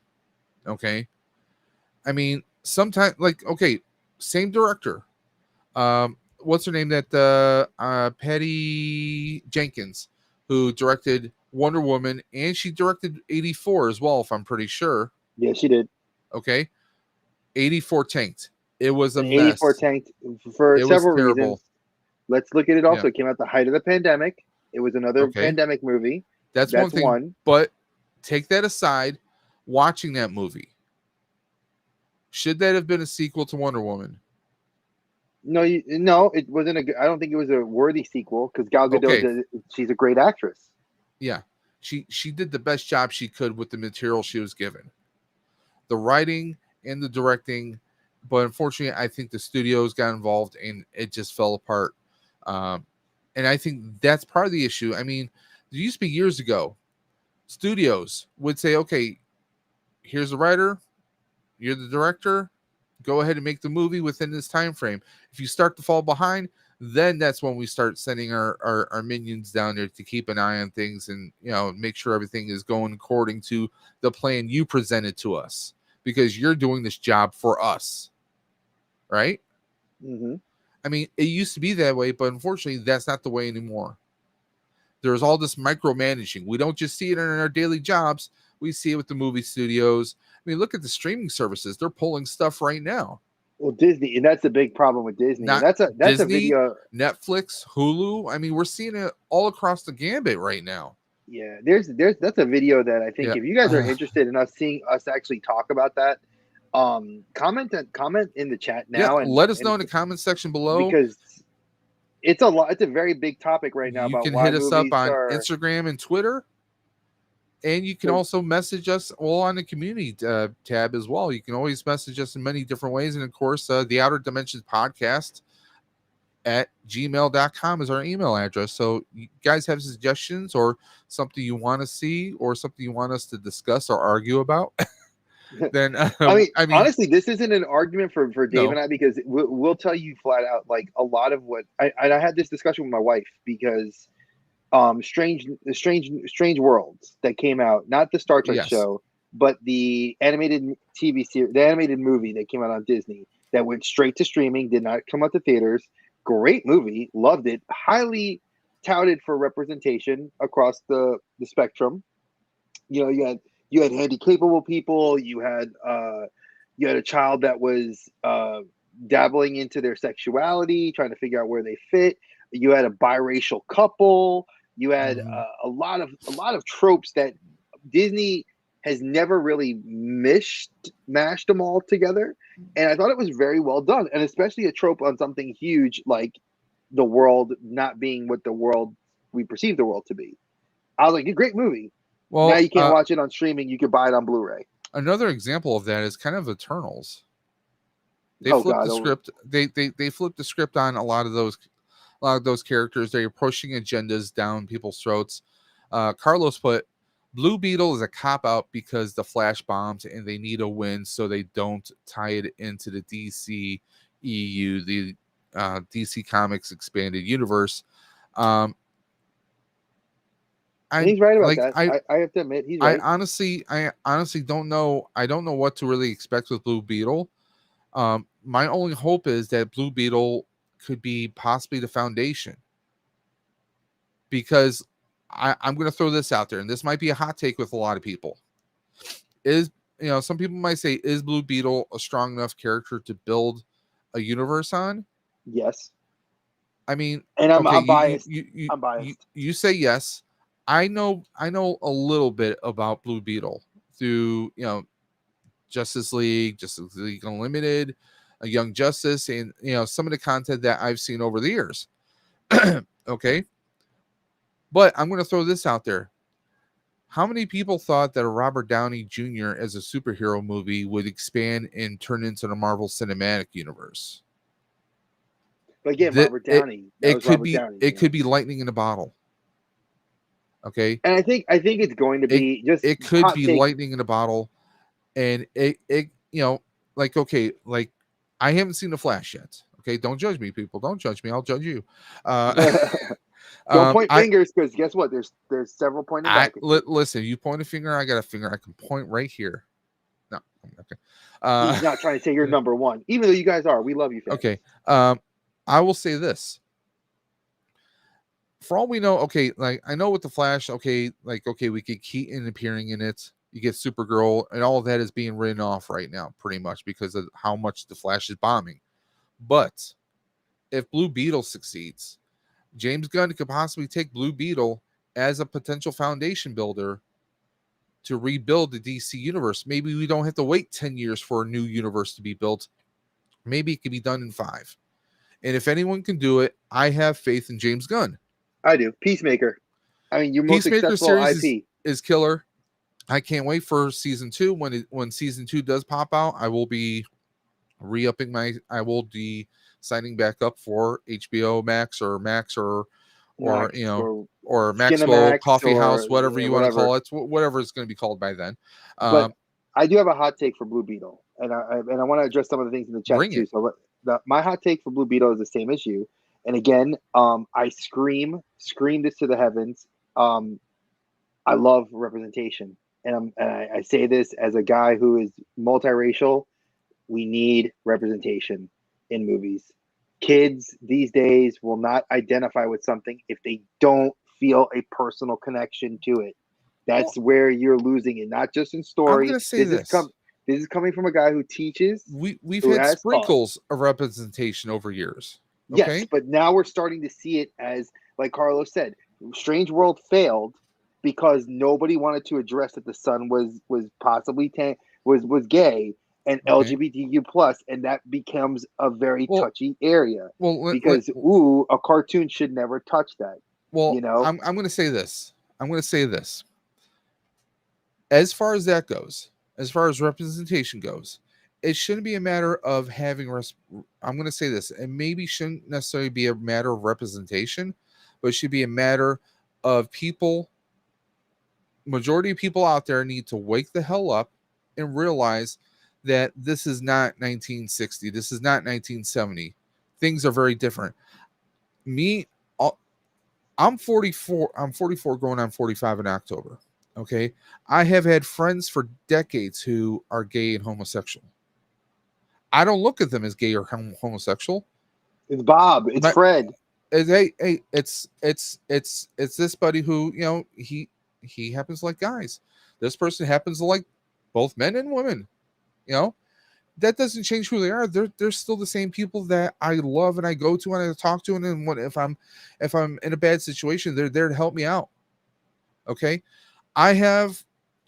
Okay, I mean, sometimes like, okay, same director. What's her name? That Patty Jenkins, who directed Wonder Woman, and she directed 84 as well, if I'm pretty sure. Yeah, she did. Okay, 84 tanked. It was a And 84 mess. tanked for It was several terrible. reasons. Let's look at it Yeah. also. It came out the height of the pandemic. It was another Okay. pandemic movie. That's one That's thing. one. But take that aside, watching that movie, should that have been a sequel to Wonder Woman? No, no, it wasn't I don't think it was a worthy sequel because Gal Gadot, Okay. she's a great actress. Yeah. She did the best job she could with the material she was given. The writing and the directing, but unfortunately, I think the studios got involved and it just fell apart. And I think that's part of the issue. I mean, there used to be years ago, studios would say, okay, here's the writer, you're the director, go ahead and make the movie within this time frame. If you start to fall behind, then that's when we start sending our minions down there to keep an eye on things and make sure everything is going according to the plan you presented to us, because you're doing this job for us, right? Mm-hmm. I mean, it used to be that way, but unfortunately that's not the way anymore. There's all this micromanaging. We don't just see it in our daily jobs, we see it with the movie studios. I mean, look at the streaming services. They're pulling stuff right now. Well, Disney, and that's the big problem with Disney. Not And that's Disney, a video. Netflix, Hulu. I mean, we're seeing it all across the gambit right now. Yeah, that's a video that I think Yeah. if you guys are interested in us seeing us actually talk about that, comment in the chat now and let us know in the comment section below, because it's a very big topic right now you about can why hit us up movies on are. Instagram and Twitter, and you can So- also message us all on the community tab as well. You can always message us in many different ways, and of course the Outer Dimensions podcast at gmail.com is our email address. So you guys have suggestions or something you want to see or something you want us to discuss or argue about, then I mean, honestly, this isn't an argument for Dave No. and I, because we'll tell you flat out, like, a lot of what I had this discussion with my wife, because strange worlds that came out, not the Star Trek Yes. show, but the animated TV series, the animated movie that came out on Disney that went straight to streaming, did not come out to theaters. Great movie, loved it, highly touted for representation across the spectrum. You had handy capable people, you had a child that was dabbling into their sexuality, trying to figure out where they fit. You had a biracial couple. You had a lot of tropes that Disney has never really mashed them all together, and I thought it was very well done, and especially a trope on something huge like the world not being what the world we perceive the world to be. I was like, a great movie. Well, now you can't watch it on streaming. You can buy it on Blu-ray. Another example of that is kind of Eternals. They Oh, flipped God, the script. They flipped the script on a lot of those characters. They're pushing agendas down people's throats. Carlos put Blue Beetle is a cop out because the Flash bombs and they need a win, so they don't tie it into the DC EU, the DC Comics expanded universe. Um, I He's right about like that. I have to admit, he's I right. honestly don't know. I don't know what to really expect with Blue Beetle. My only hope is that Blue Beetle could be possibly the foundation, because I'm going to throw this out there, and this might be a hot take with a lot of people. Is some people might say, is Blue Beetle a strong enough character to build a universe on? Yes, I mean, and okay, I'm biased. I'm you biased. you say yes. I know a little bit about Blue Beetle through Justice League Unlimited, a Young Justice, and some of the content that I've seen over the years. Okay, but I'm going to throw this out there. How many people thought that a Robert Downey Jr. as a superhero movie would expand and turn into the Marvel Cinematic Universe? But again, That Robert Downey. That was Robert Downey. it could be lightning in a bottle. Okay, And I think it's going to it be just it could hot be take. lightning in a bottle, and it like, okay, like, I haven't seen the Flash yet. Okay, don't judge me, people. Don't judge me. I'll judge you. Don't point I fingers, because guess what? There's several pointing back at you. listen. You point a finger, I got a finger. I can point right here. No, okay. He's not trying to say you're number one, even though you guys are. We love you, fans. Okay. I will say this. For all we know, okay, like, I know with the Flash, okay, like, okay, we get Keaton appearing in it. You get Supergirl, and all of that is being written off right now, pretty much because of how much the Flash is bombing. But if Blue Beetle succeeds, James Gunn could possibly take Blue Beetle as a potential foundation builder to rebuild the DC universe. Maybe we don't have to wait 10 years for a new universe to be built. Maybe it can be done in 5. And if anyone can do it, I have faith in James Gunn. I do. Peacemaker. I mean, your most Peacemaker successful series IP. is killer. I can't wait for season 2. When season 2 does pop out, I will be I will be signing back up for HBO Max or Max or Maxwell Skinamax Coffee or House, whatever you want to whatever. call it, whatever it's going to be called by then. But I do have a hot take for Blue Beetle, and I want to address some of the things in the chat Bring too. it. So my hot take for Blue Beetle is the same issue. And again, I scream this to the heavens. I love representation, and I say this as a guy who is multiracial. We need representation in movies. Kids these days will not identify with something if they don't feel a personal connection to it. That's where you're losing it, not just in story. I'm going to say this. This is coming from a guy who teaches. We've who had has sprinkles of representation over years. Okay? Yes, but now we're starting to see it as, like Carlos said, Strange World failed because nobody wanted to address that the son was possibly was gay and LGBTQ plus, and that becomes a very touchy area. Because a cartoon should never touch that. Well, I'm going to say this. As far as that goes, as far as representation goes, it shouldn't be a matter of having. I'm going to say this. It maybe shouldn't necessarily be a matter of representation, but it should be a matter of people. Majority of people out there need to wake the hell up and realize that this is not 1960. This is not 1970. Things are very different. I'm 44. I'm 44 going on 45 in October. Okay. I have had friends for decades who are gay and homosexual. I don't look at them as gay or homosexual. It's Bob. It's Fred. It's this buddy who, he happens to like guys. This person happens to like both men and women. That doesn't change who they are. They're still the same people that I love and I go to and I talk to. And then if I'm in a bad situation, they're there to help me out. Okay. I have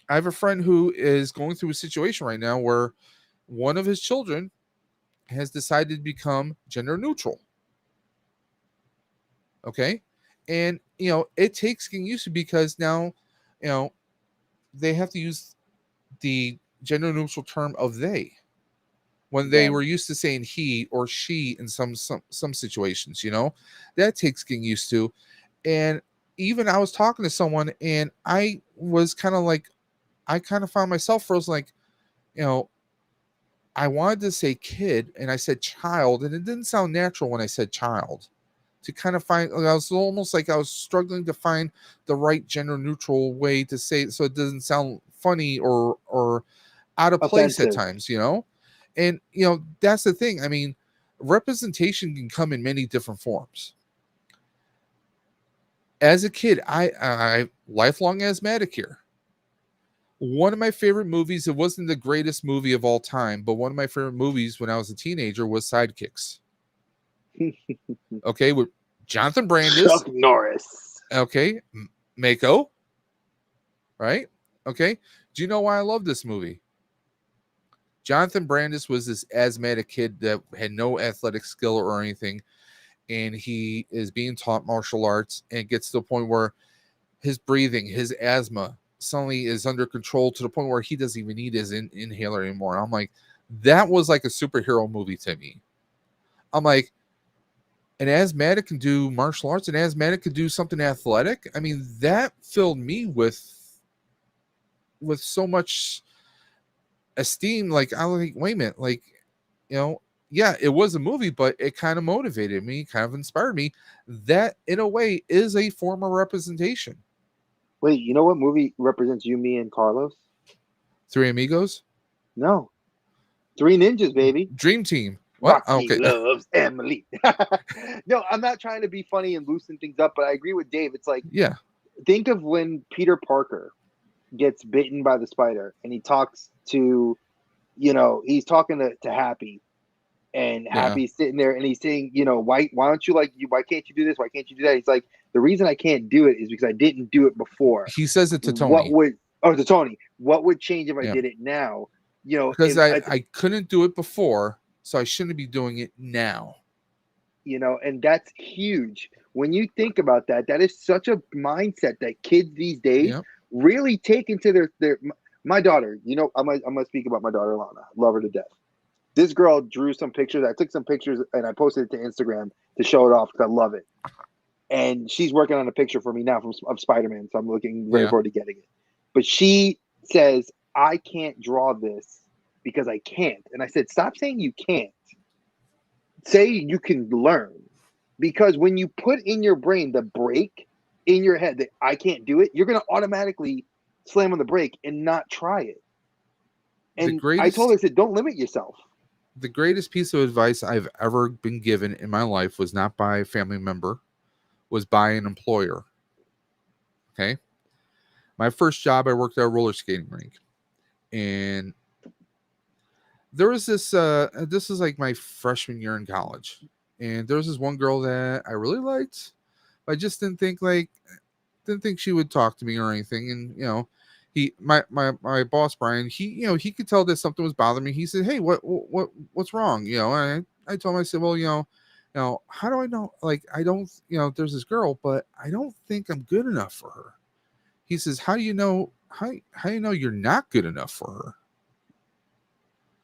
a friend who is going through a situation right now where one of his children has decided to become gender neutral. Okay. And, it takes getting used to, because now, they have to use the gender neutral term of they, when they were used to saying he or she in some situations. That takes getting used to. And even I was talking to someone and I was kind of like, I kind of found myself frozen, like, you know, I wanted to say kid and I said child, and it didn't sound natural when I said child. To kind of find, I was almost like I was struggling to find the right gender neutral way to say it so it doesn't sound funny or out of place at Offensive. times, you know? And, you know, that's the thing. I mean, representation can come in many different forms. As a kid, I lifelong asthmatic here. One of my favorite movies, it wasn't the greatest movie of all time, but one of my favorite movies when I was a teenager was Sidekicks. Okay, with Jonathan Brandis. Chuck Norris. Okay, Mako. Right? Okay. Do you know why I love this movie? Jonathan Brandis was this asthmatic kid that had no athletic skill or anything, and he is being taught martial arts and gets to the point where his breathing, his asthma suddenly is under control to the point where he doesn't even need his inhaler anymore. I'm like, that was like a superhero movie to me. I'm like, an asthmatic can do martial arts, an asthmatic could do something athletic. I mean, that filled me with so much esteem. Like, I was like, wait a minute, like, you know, yeah, it was a movie, but it kind of motivated me, kind of inspired me. That in a way is a form of representation. Wait, you know what movie represents you, me, and Carlos? Three Amigos. No. Three Ninjas, baby. Dream Team. What? Rocky Okay. loves Emily. No, I'm not trying to be funny and loosen things up, but I agree with Dave. It's like, Yeah. think of when Peter Parker gets bitten by the spider and he talks to, he's talking to Happy, and Yeah. Happy's sitting there and he's saying, why don't you why can't you do this? Why can't you do that? He's like, the reason I can't do it is because I didn't do it before. He says it to Tony. To Tony, what would change if I Yeah. did it now? Because I couldn't do it before, so I shouldn't be doing it now. And that's huge. When you think about that, that is such a mindset that kids these days Yep. really take into their. My daughter, I'm gonna speak about my daughter Lana. Love her to death. This girl drew some pictures. I took some pictures and I posted it to Instagram to show it off because I love it. And she's working on a picture for me now of Spider-Man, so I'm looking very forward to getting it. But she says, I can't draw this because I can't. And I said, stop saying you can't. Say you can learn. Because when you put in your brain the break in your head that I can't do it, you're going to automatically slam on the brake and not try it. And I told her, I said, don't limit yourself. The greatest piece of advice I've ever been given in my life was not by a family member, was by an employer. Okay. My first job, I worked at a roller skating rink. And there was this is like my freshman year in college. And there was this one girl that I really liked. I just didn't think she would talk to me or anything. And my boss Brian, he could tell that something was bothering me. He said, "Hey, what's wrong?" And I told him, I said, "Well, how do I know? Like, I don't, there's this girl, but I don't think I'm good enough for her." He says, "How do you know? How do you know you're not good enough for her?"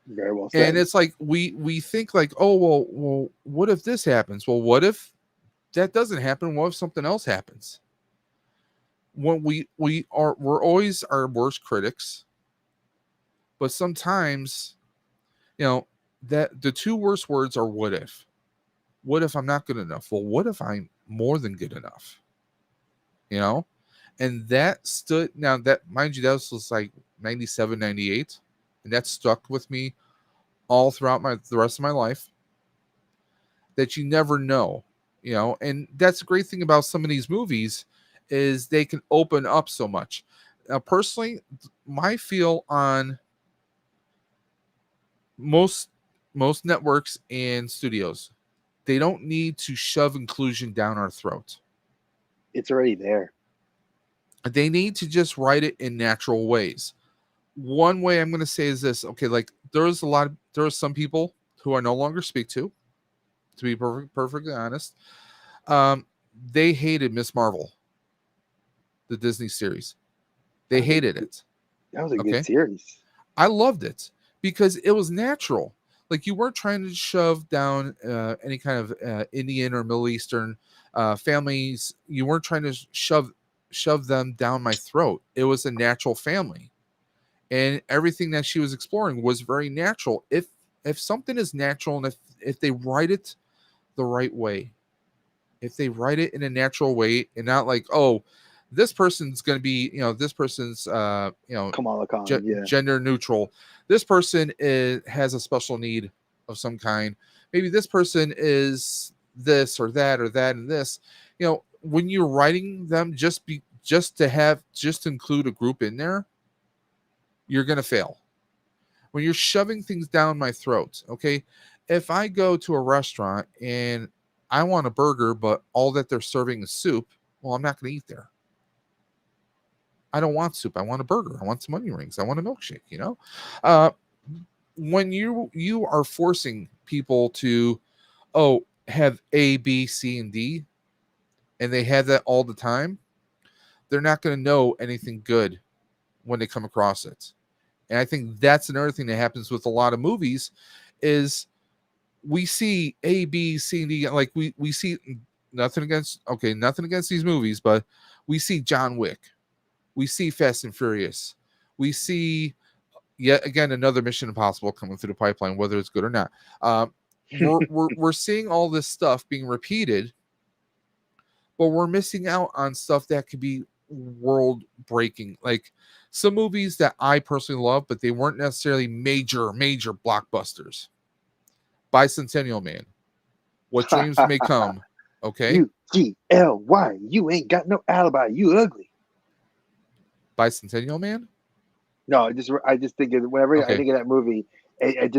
Very well said. And it's like we think like, oh well, what if this happens? Well, what if that doesn't happen? What if something else happens? When we're always our worst critics, but sometimes, that the two worst words are what if. What if I'm not good enough? Well, what if I'm more than good enough? And that stood, now that, mind you, that was like 97, 98, and that stuck with me all throughout the rest of my life, that you never know, and that's the great thing about some of these movies is they can open up so much. Now, personally, my feel on most networks and studios, they don't need to shove inclusion down our throat. It's already there. They need to just write it in natural ways. One way I'm going to say is this. Okay, like there are some people who I no longer speak to be perfectly honest. They hated Miss Marvel, the Disney series. They hated it. That was a good series. I loved it because it was natural. Like you weren't trying to shove down any kind of Indian or Middle Eastern families. You weren't trying to shove them down my throat. It was a natural family, and everything that she was exploring was very natural. If something is natural, and if they write it the right way, if they write it in a natural way, and not like, oh, this person's going to be, this person's Kamala Khan, yeah. gender neutral, this person has a special need of some kind, maybe this person is this or that or that and this, when you're writing them just to include a group in there, you're going to fail. When you're shoving things down my throat, okay, if I go to a restaurant and I want a burger, but all that they're serving is soup, well, I'm not going to eat there. I don't want soup. I want a burger. I want some onion rings. I want a milkshake, When you are forcing people to, have A, B, C, and D, and they have that all the time, they're not going to know anything good when they come across it. And I think that's another thing that happens with a lot of movies is we see A, B, C, and D. Like we see nothing against these movies, but we see John Wick. We see Fast and Furious. We see yet again another Mission Impossible coming through the pipeline, whether it's good or not. We're seeing all this stuff being repeated, but we're missing out on stuff that could be world breaking. Like some movies that I personally love, but they weren't necessarily major blockbusters. Bicentennial Man, What Dreams May Come. Okay, UGLY. You ain't got no alibi. You ugly. Bicentennial Man. No, I just think of whenever I think of that movie, I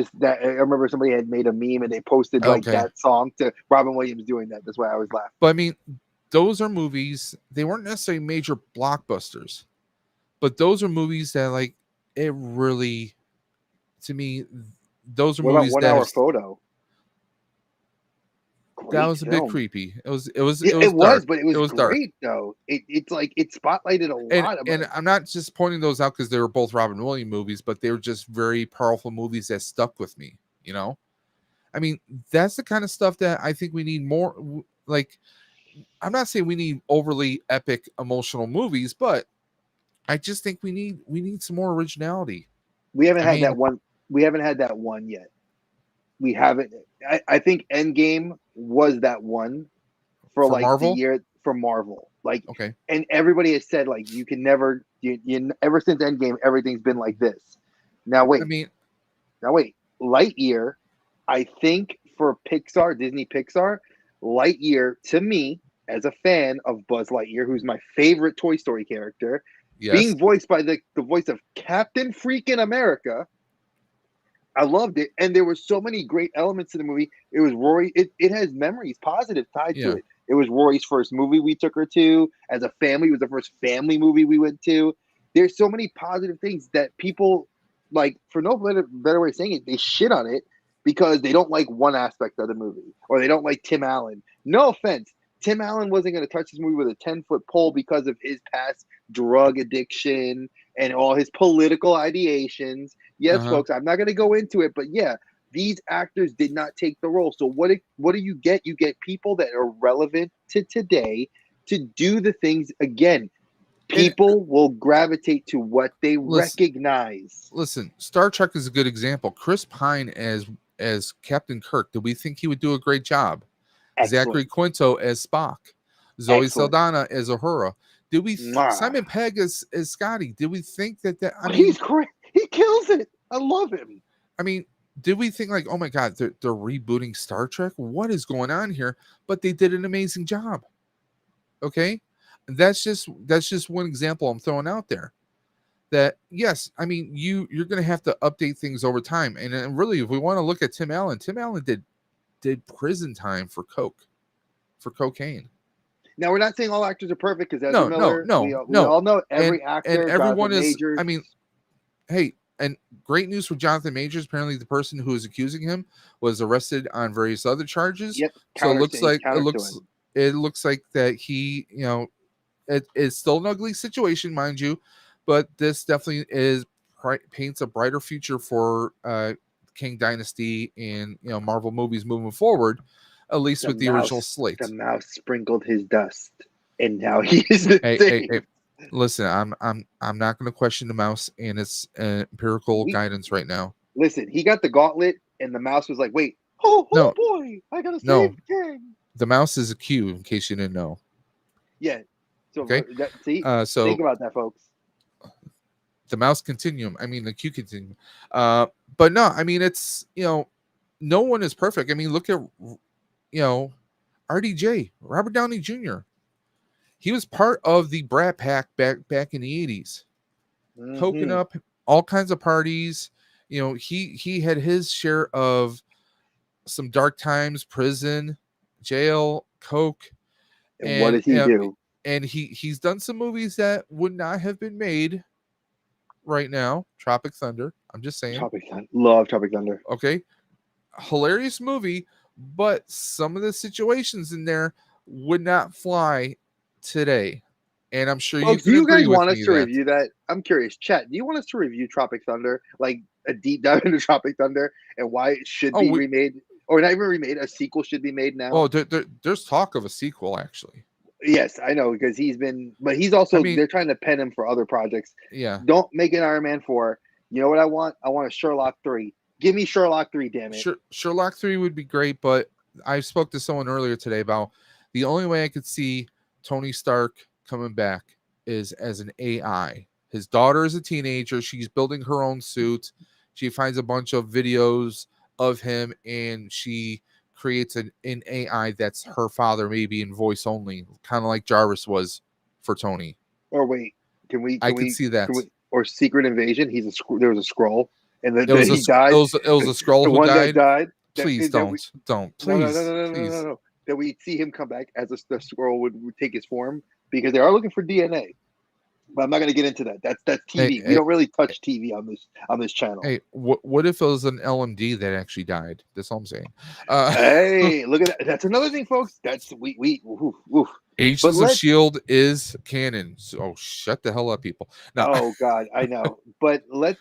remember somebody had made a meme and they posted like that song to Robin Williams doing that. That's why I was laughing. But I mean, those are movies. They weren't necessarily major blockbusters, but those are movies that, like, it really, to me, those are what movies about 1 Hour Photo. That was a bit creepy. It was dark. But it was dark. great though. It's like it spotlighted a lot of and I'm not just pointing those out because they were both Robin Williams movies, but they were just very powerful movies that stuck with me. I mean, that's the kind of stuff that I think we need more. Like, I'm not saying we need overly epic emotional movies, but I just think we need some more originality. We haven't had that one. We haven't had that one yet. We haven't. I think Endgame was that one for like Marvel? the year for Marvel. Like, okay. And everybody has said like you can never. You ever since Endgame, everything's been like this. Now wait. Lightyear. I think for Pixar, Disney Pixar, Lightyear to me as a fan of Buzz Lightyear, who's my favorite Toy Story character, being voiced by the voice of Captain Freaking America. I loved it, and there were so many great elements to the movie. It was Rory. It has memories, positive tied to it. It was Rory's first movie we took her to as a family. It was the first family movie we went to. There's so many positive things that people, like, for no better way of saying it, they shit on it because they don't like one aspect of the movie, or they don't like Tim Allen. No offense. Tim Allen wasn't going to touch this movie with a 10-foot pole because of his past drug addiction and all his political ideations. Yes, folks, I'm not going to go into it, but yeah, these actors did not take the role. So what do you get? You get people that are relevant to today to do the things again. People will gravitate to what they recognize. Listen, Star Trek is a good example. Chris Pine as Captain Kirk, did we think he would do a great job? Excellent. Zachary Quinto as Spock, Zoe Saldana as Uhura. Did we Simon Pegg as Scotty? Did we think that I mean, he's great. He kills it. I love him. I mean, did we think like, oh my god, they're rebooting Star Trek? What is going on here? But they did an amazing job. Okay, that's just one example I'm throwing out there. That yes, I mean you're going to have to update things over time. And really, if we want to look at Tim Allen did prison time for cocaine. Now we're not saying all actors are perfect because Ezra Miller. We no. all know every actor. And everyone Jonathan is. Majors. I mean, hey, and great news for Jonathan Majors. Apparently, the person who is accusing him was arrested on various other charges. Yep. So it looks like that he, it's still an ugly situation, mind you, but this definitely paints a brighter future for King Dynasty and Marvel movies moving forward, at least with the original slate. The mouse sprinkled his dust, and now he is the Hey, listen, I'm not going to question the mouse and its empirical guidance right now. Listen, he got the gauntlet, and the mouse was like, "Wait, oh boy, I gotta save the king." The mouse is a Q, in case you didn't know. Yeah. So Okay. So think about that, folks. The mouse continuum. I mean, the Q continuum. But no, I mean, it's no one is perfect. I mean, look at RDJ, Robert Downey Jr. He was part of the Brat Pack back in the 80s, token up all kinds of parties. He had his share of some dark times, prison, jail, coke. And what did he do? And he's done some movies that would not have been made right now. Tropic Thunder. I'm just saying. Love Tropic Thunder. Okay. Hilarious movie, but some of the situations in there would not fly today. And I'm sure Folks, you can agree with me. Do you guys want us to review that? I'm curious. Chat, do you want us to review Tropic Thunder? Like a deep dive into Tropic Thunder and why it should be remade? Or not even remade, a sequel should be made now? Oh, there's talk of a sequel, actually. Yes, I know, because he's also, they're trying to pen him for other projects. Yeah. Don't make an Iron Man 4. You know what I want? I want a Sherlock 3. Give me Sherlock 3, damn it. Sherlock 3 would be great, but I spoke to someone earlier today about the only way I could see Tony Stark coming back is as an AI. His daughter is a teenager. She's building her own suit. She finds a bunch of videos of him, and she creates an AI that's her father, maybe in voice only, kind of like Jarvis was for Tony. Or wait, I can see that. Or Secret Invasion. There was a scroll, and then he died. It was a scroll the who one died. That died. Please don't. Please. No. That we see him come back as the scroll would take his form, because they are looking for DNA. But I'm not going to get into that. That's TV. We don't really touch TV on this channel. Hey, what if it was an LMD that actually died? That's all I'm saying. Hey, look at that. That's another thing, folks. That's Agents of S.H.I.E.L.D. is canon. So shut the hell up, people. No. Oh God, I know. But let's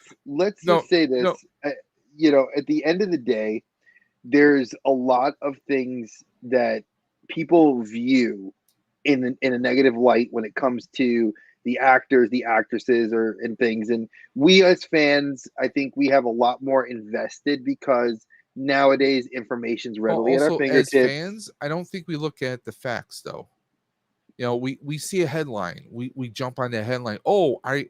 just say this. At the end of the day, there's a lot of things that people view in a negative light when it comes to the actors, the actresses, and things. And we as fans, I think we have a lot more invested, because nowadays information's readily at our fingertips. As fans, I don't think we look at the facts though. We see a headline, we jump on that headline. Oh, I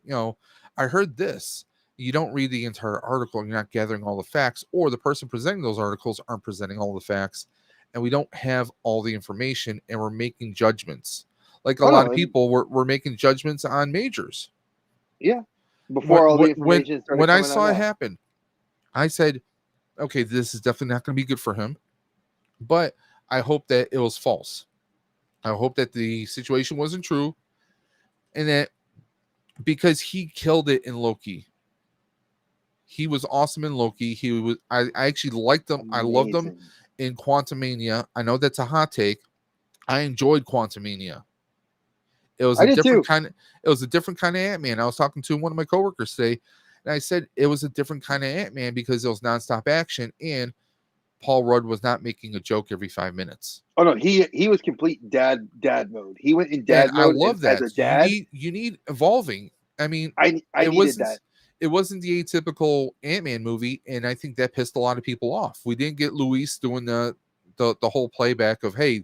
heard this. You don't read the entire article, and you're not gathering all the facts, or the person presenting those articles aren't presenting all the facts, and we don't have all the information, and we're making judgments. Like a lot of people were making judgments on majors. Yeah. Before all the information started when I saw it happen, I said, okay, this is definitely not going to be good for him. But I hope that it was false. I hope that the situation wasn't true. And that because he killed it in Loki. He was awesome in Loki. I actually liked him. Amazing. I loved him in Quantumania. I know that's a hot take. I enjoyed Quantumania. It was a different kind of Ant-Man. I was talking to one of my coworkers today, and I said it was a different kind of Ant-Man because it was nonstop action, and Paul Rudd was not making a joke every 5 minutes. Oh no, he was complete dad mode. He went in dad mode. I love that. As a dad, you need evolving. I mean, I needed that. It wasn't the atypical Ant-Man movie, and I think that pissed a lot of people off. We didn't get Luis doing the whole playback of, hey,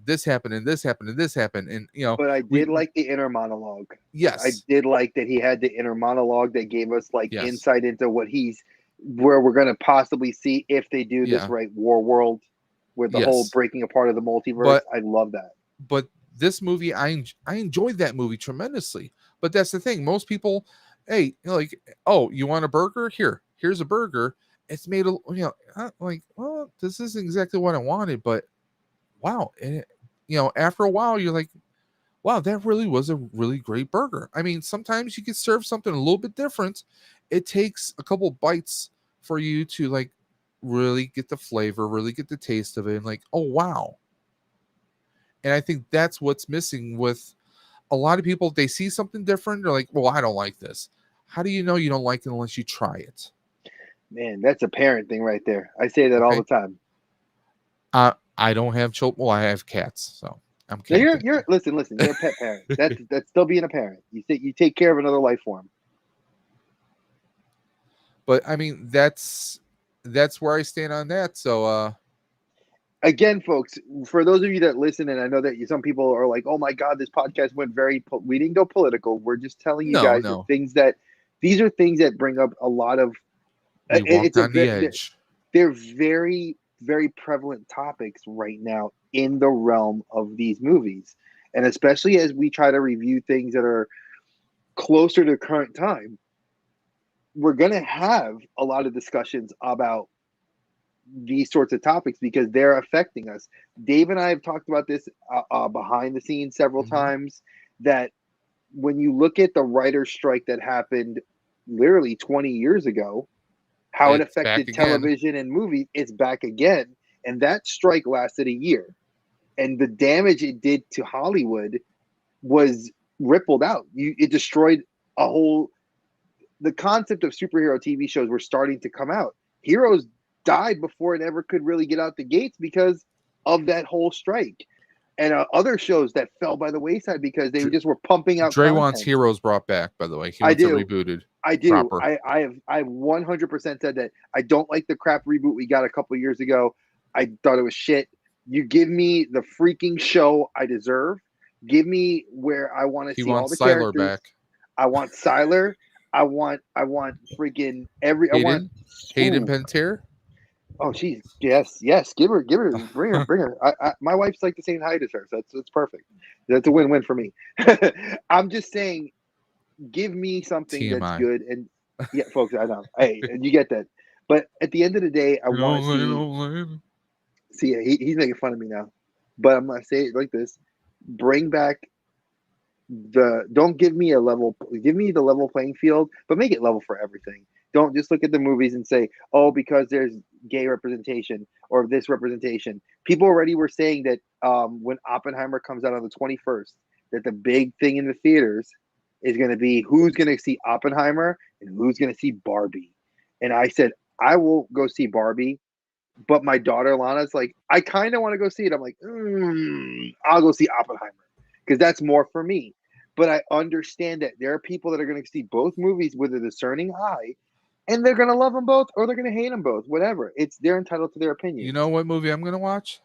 this happened and this happened and this happened, and But I did like the inner monologue. Yes, I did like that he had the inner monologue that gave us insight into where we're going to possibly see if they do this right. War World, with the whole breaking apart of the multiverse. I love that. But this movie, I enjoyed that movie tremendously. But that's the thing. Most people, hey, oh, you want a burger? Here's a burger. It's made well, this isn't exactly what I wanted, but wow. And after a while, you're like, wow, that really was a really great burger. I mean, sometimes you could serve something a little bit different. It takes a couple bites for you to really get the flavor, really get the taste of it, and oh, wow. And I think that's what's missing with a lot of people. They see something different. They're like, well, I don't like this. How do you know you don't like it unless you try it? Man, that's a parent thing right there. I say that all Okay. the time. I don't have children. Well, I have cats, so I'm Now camping. you're listen. You're a pet parent. That's still being a parent. You take care of another life form. But I mean, that's where I stand on that. So Again, folks, for those of you that listen, and I know that some people are like, "Oh my God, this podcast went we didn't go political." We're just telling you guys the no, things that these are things that bring up a lot of. we walked It's a on the edge. they're very very prevalent topics right now in the realm of these movies, and especially as we try to review things that are closer to current time, we're gonna have a lot of discussions about these sorts of topics because they're affecting us. Dave and I have talked about this behind the scenes several Mhm. times. That when you look at the writer's strike that happened literally 20 years ago, how it It's back affected again. television and movies, it's back again. And that strike lasted a year. And the damage it did to Hollywood was rippled out. It destroyed a whole. The concept of superhero TV shows were starting to come out. Heroes died before it ever could really get out the gates because of that whole strike. And other shows that fell by the wayside because they Dre, just were pumping out Dre wants content. Heroes brought back. By the way, he I wants it do. rebooted. I do. Proper. I've 100% said that. I don't like the crap reboot we got a couple years ago. I thought it was shit. You give me the freaking show I deserve. Give me where I want to He see all wants the Siler characters. back. I want Siler. I want freaking I want. Hayden Ooh. Panettiere. Oh, she's yes. Give her, bring her. My wife's like the same height as her, so it's perfect. That's a win-win for me. I'm just saying, give me something that's TMI. good. And yeah, folks, I know. Hey, you get that. But at the end of the day, I want to see. He's making fun of me now, but I'm gonna say it like this: bring back don't give me give me the level playing field, but make it level for everything. Don't just look at the movies and say, oh, because there's gay representation or this representation. People already were saying that when Oppenheimer comes out on the 21st, that the big thing in the theaters is going to be who's going to see Oppenheimer and who's going to see Barbie. And I said, I will go see Barbie, but my daughter Lana's like, I kind of want to go see it. I'm like, I'll go see Oppenheimer because that's more for me. But I understand that there are people that are going to see both movies with a discerning eye, and they're going to love them both or they're going to hate them both. Whatever, they're entitled to their You opinions. know what movie I'm gonna watch?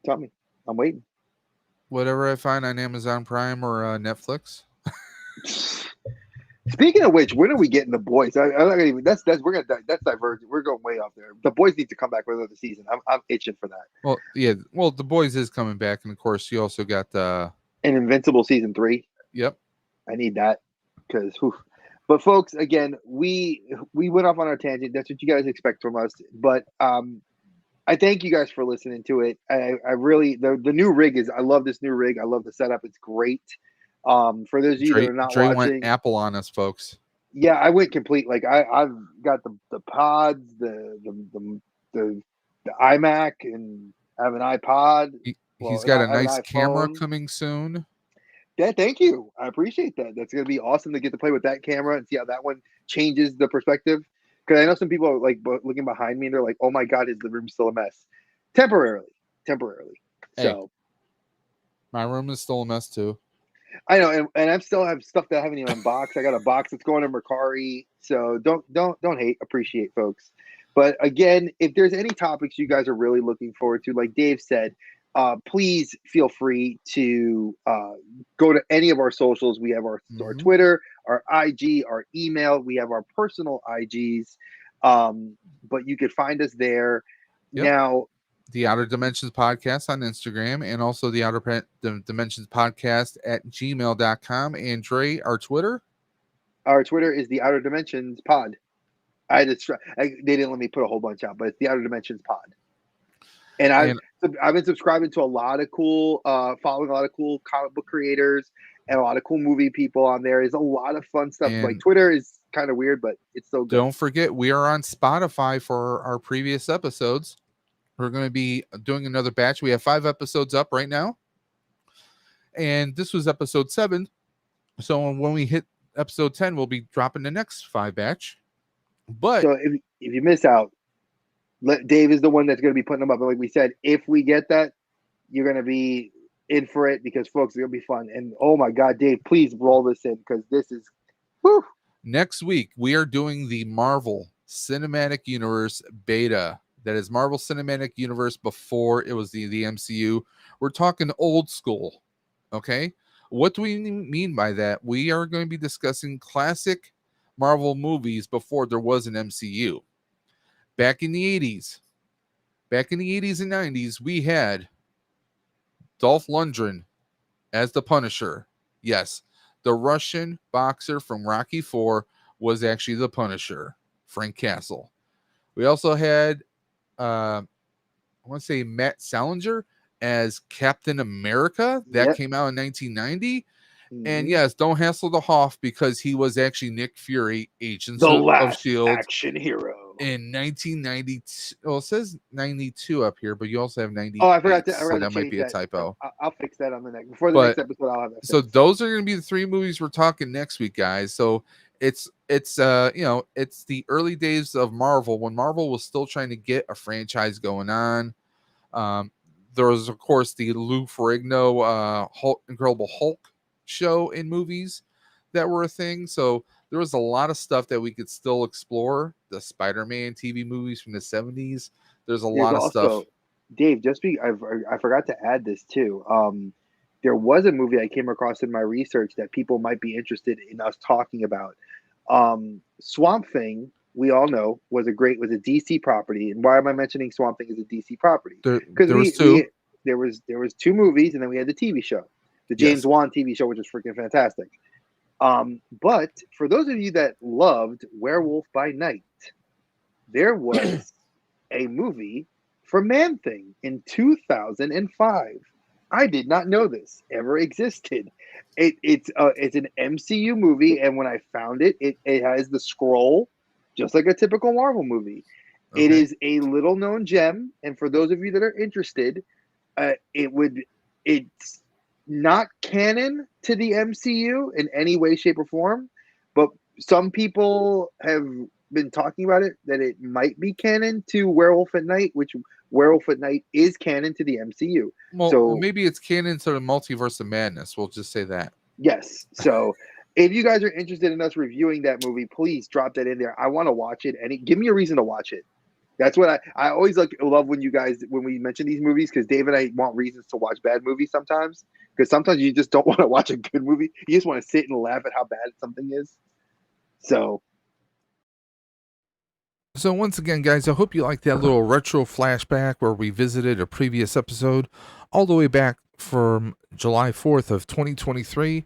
Tell me, I'm waiting. Whatever I find on Amazon Prime or Netflix. Speaking of which, when are we getting the boys? I'm not gonna even. That's that's divergent. We're going way off there. The boys need to come back for another season. I'm itching for that. Well, yeah. Well, The Boys is coming back, and of course, you also got An Invincible season 3. Yep. I need that because. But folks, again, we went off on our tangent. That's what you guys expect from us. But I thank you guys for listening to it. I really the new rig is. I love this new rig. I love the setup. It's great. For those of you that are not Dre went watching, Apple on us, folks. yeah, I went complete. Like I've got the pods, the iMac, and I have an iPod. He's Well, got a I have an nice camera iPhone. coming soon. Yeah, thank you. I appreciate that. That's gonna be awesome to get to play with that camera and see how that one changes the perspective. Because I know some people are like looking behind me and they're like, "Oh my God, is the room still a mess?" Temporarily. Hey, So my room is still a mess too. I know, and I still have stuff that I haven't even unboxed. I got a box that's going to Mercari. So don't hate, appreciate, folks. But again, if there's any topics you guys are really looking forward to, like Dave said, please feel free to go to any of our socials. We have our Twitter, our IG, our email. We have our personal IGs, but you could find us there. Yep. Now, the Outer Dimensions Podcast on Instagram, and also the Outer Dimensions Podcast at gmail.com. And Dre, our Twitter? Our Twitter is the Outer Dimensions Pod. They didn't let me put a whole bunch out, but it's the Outer Dimensions Pod. And I've been subscribing to a lot of cool, following a lot of cool comic book creators and a lot of cool movie people on there. There's a lot of fun stuff. Like Twitter is kind of weird, but it's so good. Don't forget, we are on Spotify for our previous episodes. We're going to be doing another batch. We have 5 episodes up right now. And this was episode 7. So when we hit episode 10, we'll be dropping the next 5 batch. But So if you miss out, Dave is the one that's going to be putting them up. But like we said, if we get that, you're going to be in for it because, folks, it's going to be fun. And oh my God, Dave, please roll this in because this is, whew. next week we are doing the Marvel Cinematic Universe beta. That is Marvel Cinematic Universe before it was the MCU. We're talking old school. Okay. What do we mean by that? We are going to be discussing classic Marvel movies before there was an MCU. Back in the 80s, and 90s, we had Dolph Lundgren as the Punisher. Yes, the Russian boxer from Rocky IV was actually the Punisher, Frank Castle. We also had, I want to say, Matt Salinger as Captain America. That Yep. came out in 1990. And Mhm. yes, don't hassle the Hoff because he was actually Nick Fury, Agents The of last S.H.I.E.L.D. action hero. in 1992. Well, it says 92 up here, but you also have 98. Oh, I forgot So to that might change be a that. typo. I'll fix that on the next. Before the But next episode, I'll have that. so fixed. those are going to be the three movies we're talking next week, guys. So it's you know, it's the early days of Marvel when Marvel was still trying to get a franchise going on. There was, of course, the Lou Ferrigno Incredible Hulk show in movies that were a thing. So there was a lot of stuff that we could still explore. The Spider-Man TV movies from the 70s. There's a There's lot of stuff. also, Dave, I forgot to add this too. There was a movie I came across in my research that people might be interested in us talking about. Swamp Thing, we all know, was a DC property. And why am I mentioning Swamp Thing as a DC property? Because There was two. there was two movies, and then we had the TV show, the James Yes. Wan TV show, which was freaking fantastic. But for those of you that loved Werewolf by Night, there was a movie for Man Thing in 2005. I did not know this ever existed. It's an MCU movie, and when I found it, it has the scroll, just like a typical Marvel movie. It Okay. is a little known gem, and for those of you that are interested, it's not canon to the MCU in any way, shape, or form, but some people have been talking about it that it might be canon to Werewolf at Night, which Werewolf at Night is canon to the MCU. Well, So maybe it's canon to the Multiverse of Madness. We'll just say that. yes, so if you guys are interested in us reviewing that movie, please drop that in there. I want to watch it, and give me a reason to watch it. That's what I always love when we mention these movies, because Dave and I want reasons to watch bad movies sometimes, because sometimes you just don't want to watch a good movie. You just want to sit and laugh at how bad something is. So once again, guys, I hope you liked that little retro flashback where we visited a previous episode all the way back from July 4th of 2023.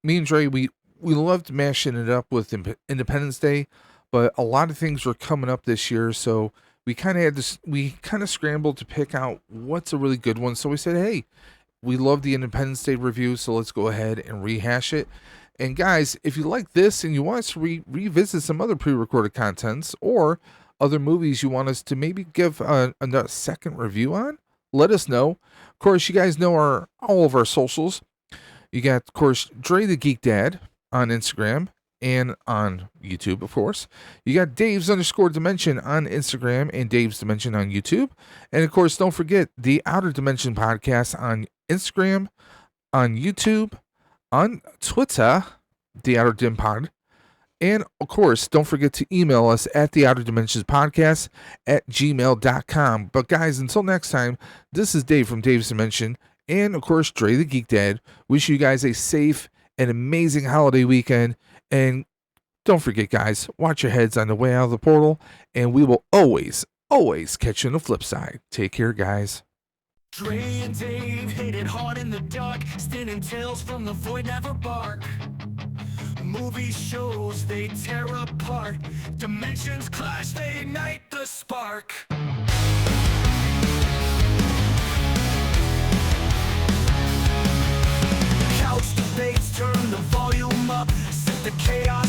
Me and Dre, we loved mashing it up with Independence Day, but a lot of things were coming up this year, so we kind of scrambled to pick out what's a really good one. So we said, hey, we love the Independence Day review, so let's go ahead and rehash it. And guys, if you like this and you want us to revisit some other pre-recorded contents or other movies you want us to maybe give a second review on, let us know. Of course, you guys know all of our socials. You got, of course, Dre the Geek Dad on Instagram and on YouTube, of course. You got Dave's_Dimension on Instagram and Dave's Dimension on YouTube. And of course, don't forget the Outer Dimension podcast on Instagram, on YouTube, on Twitter, the Outer Dim Pod. And of course, don't forget to email us at the Outer Dimensions Podcast at gmail.com. But guys, until next time, this is Dave from Dave's Dimension. And of course, Dre the Geek Dad. Wish you guys a safe and amazing holiday weekend. And don't forget, guys, watch your heads on the way out of the portal. And we will always catch you on the flip side. Take care, guys. Dre and Dave hit it hard in the dark, spinning tales from the void, never bark. Movie shows, they tear apart. Dimensions clash, they ignite the spark. Couch debates, turn the volume up, set the chaos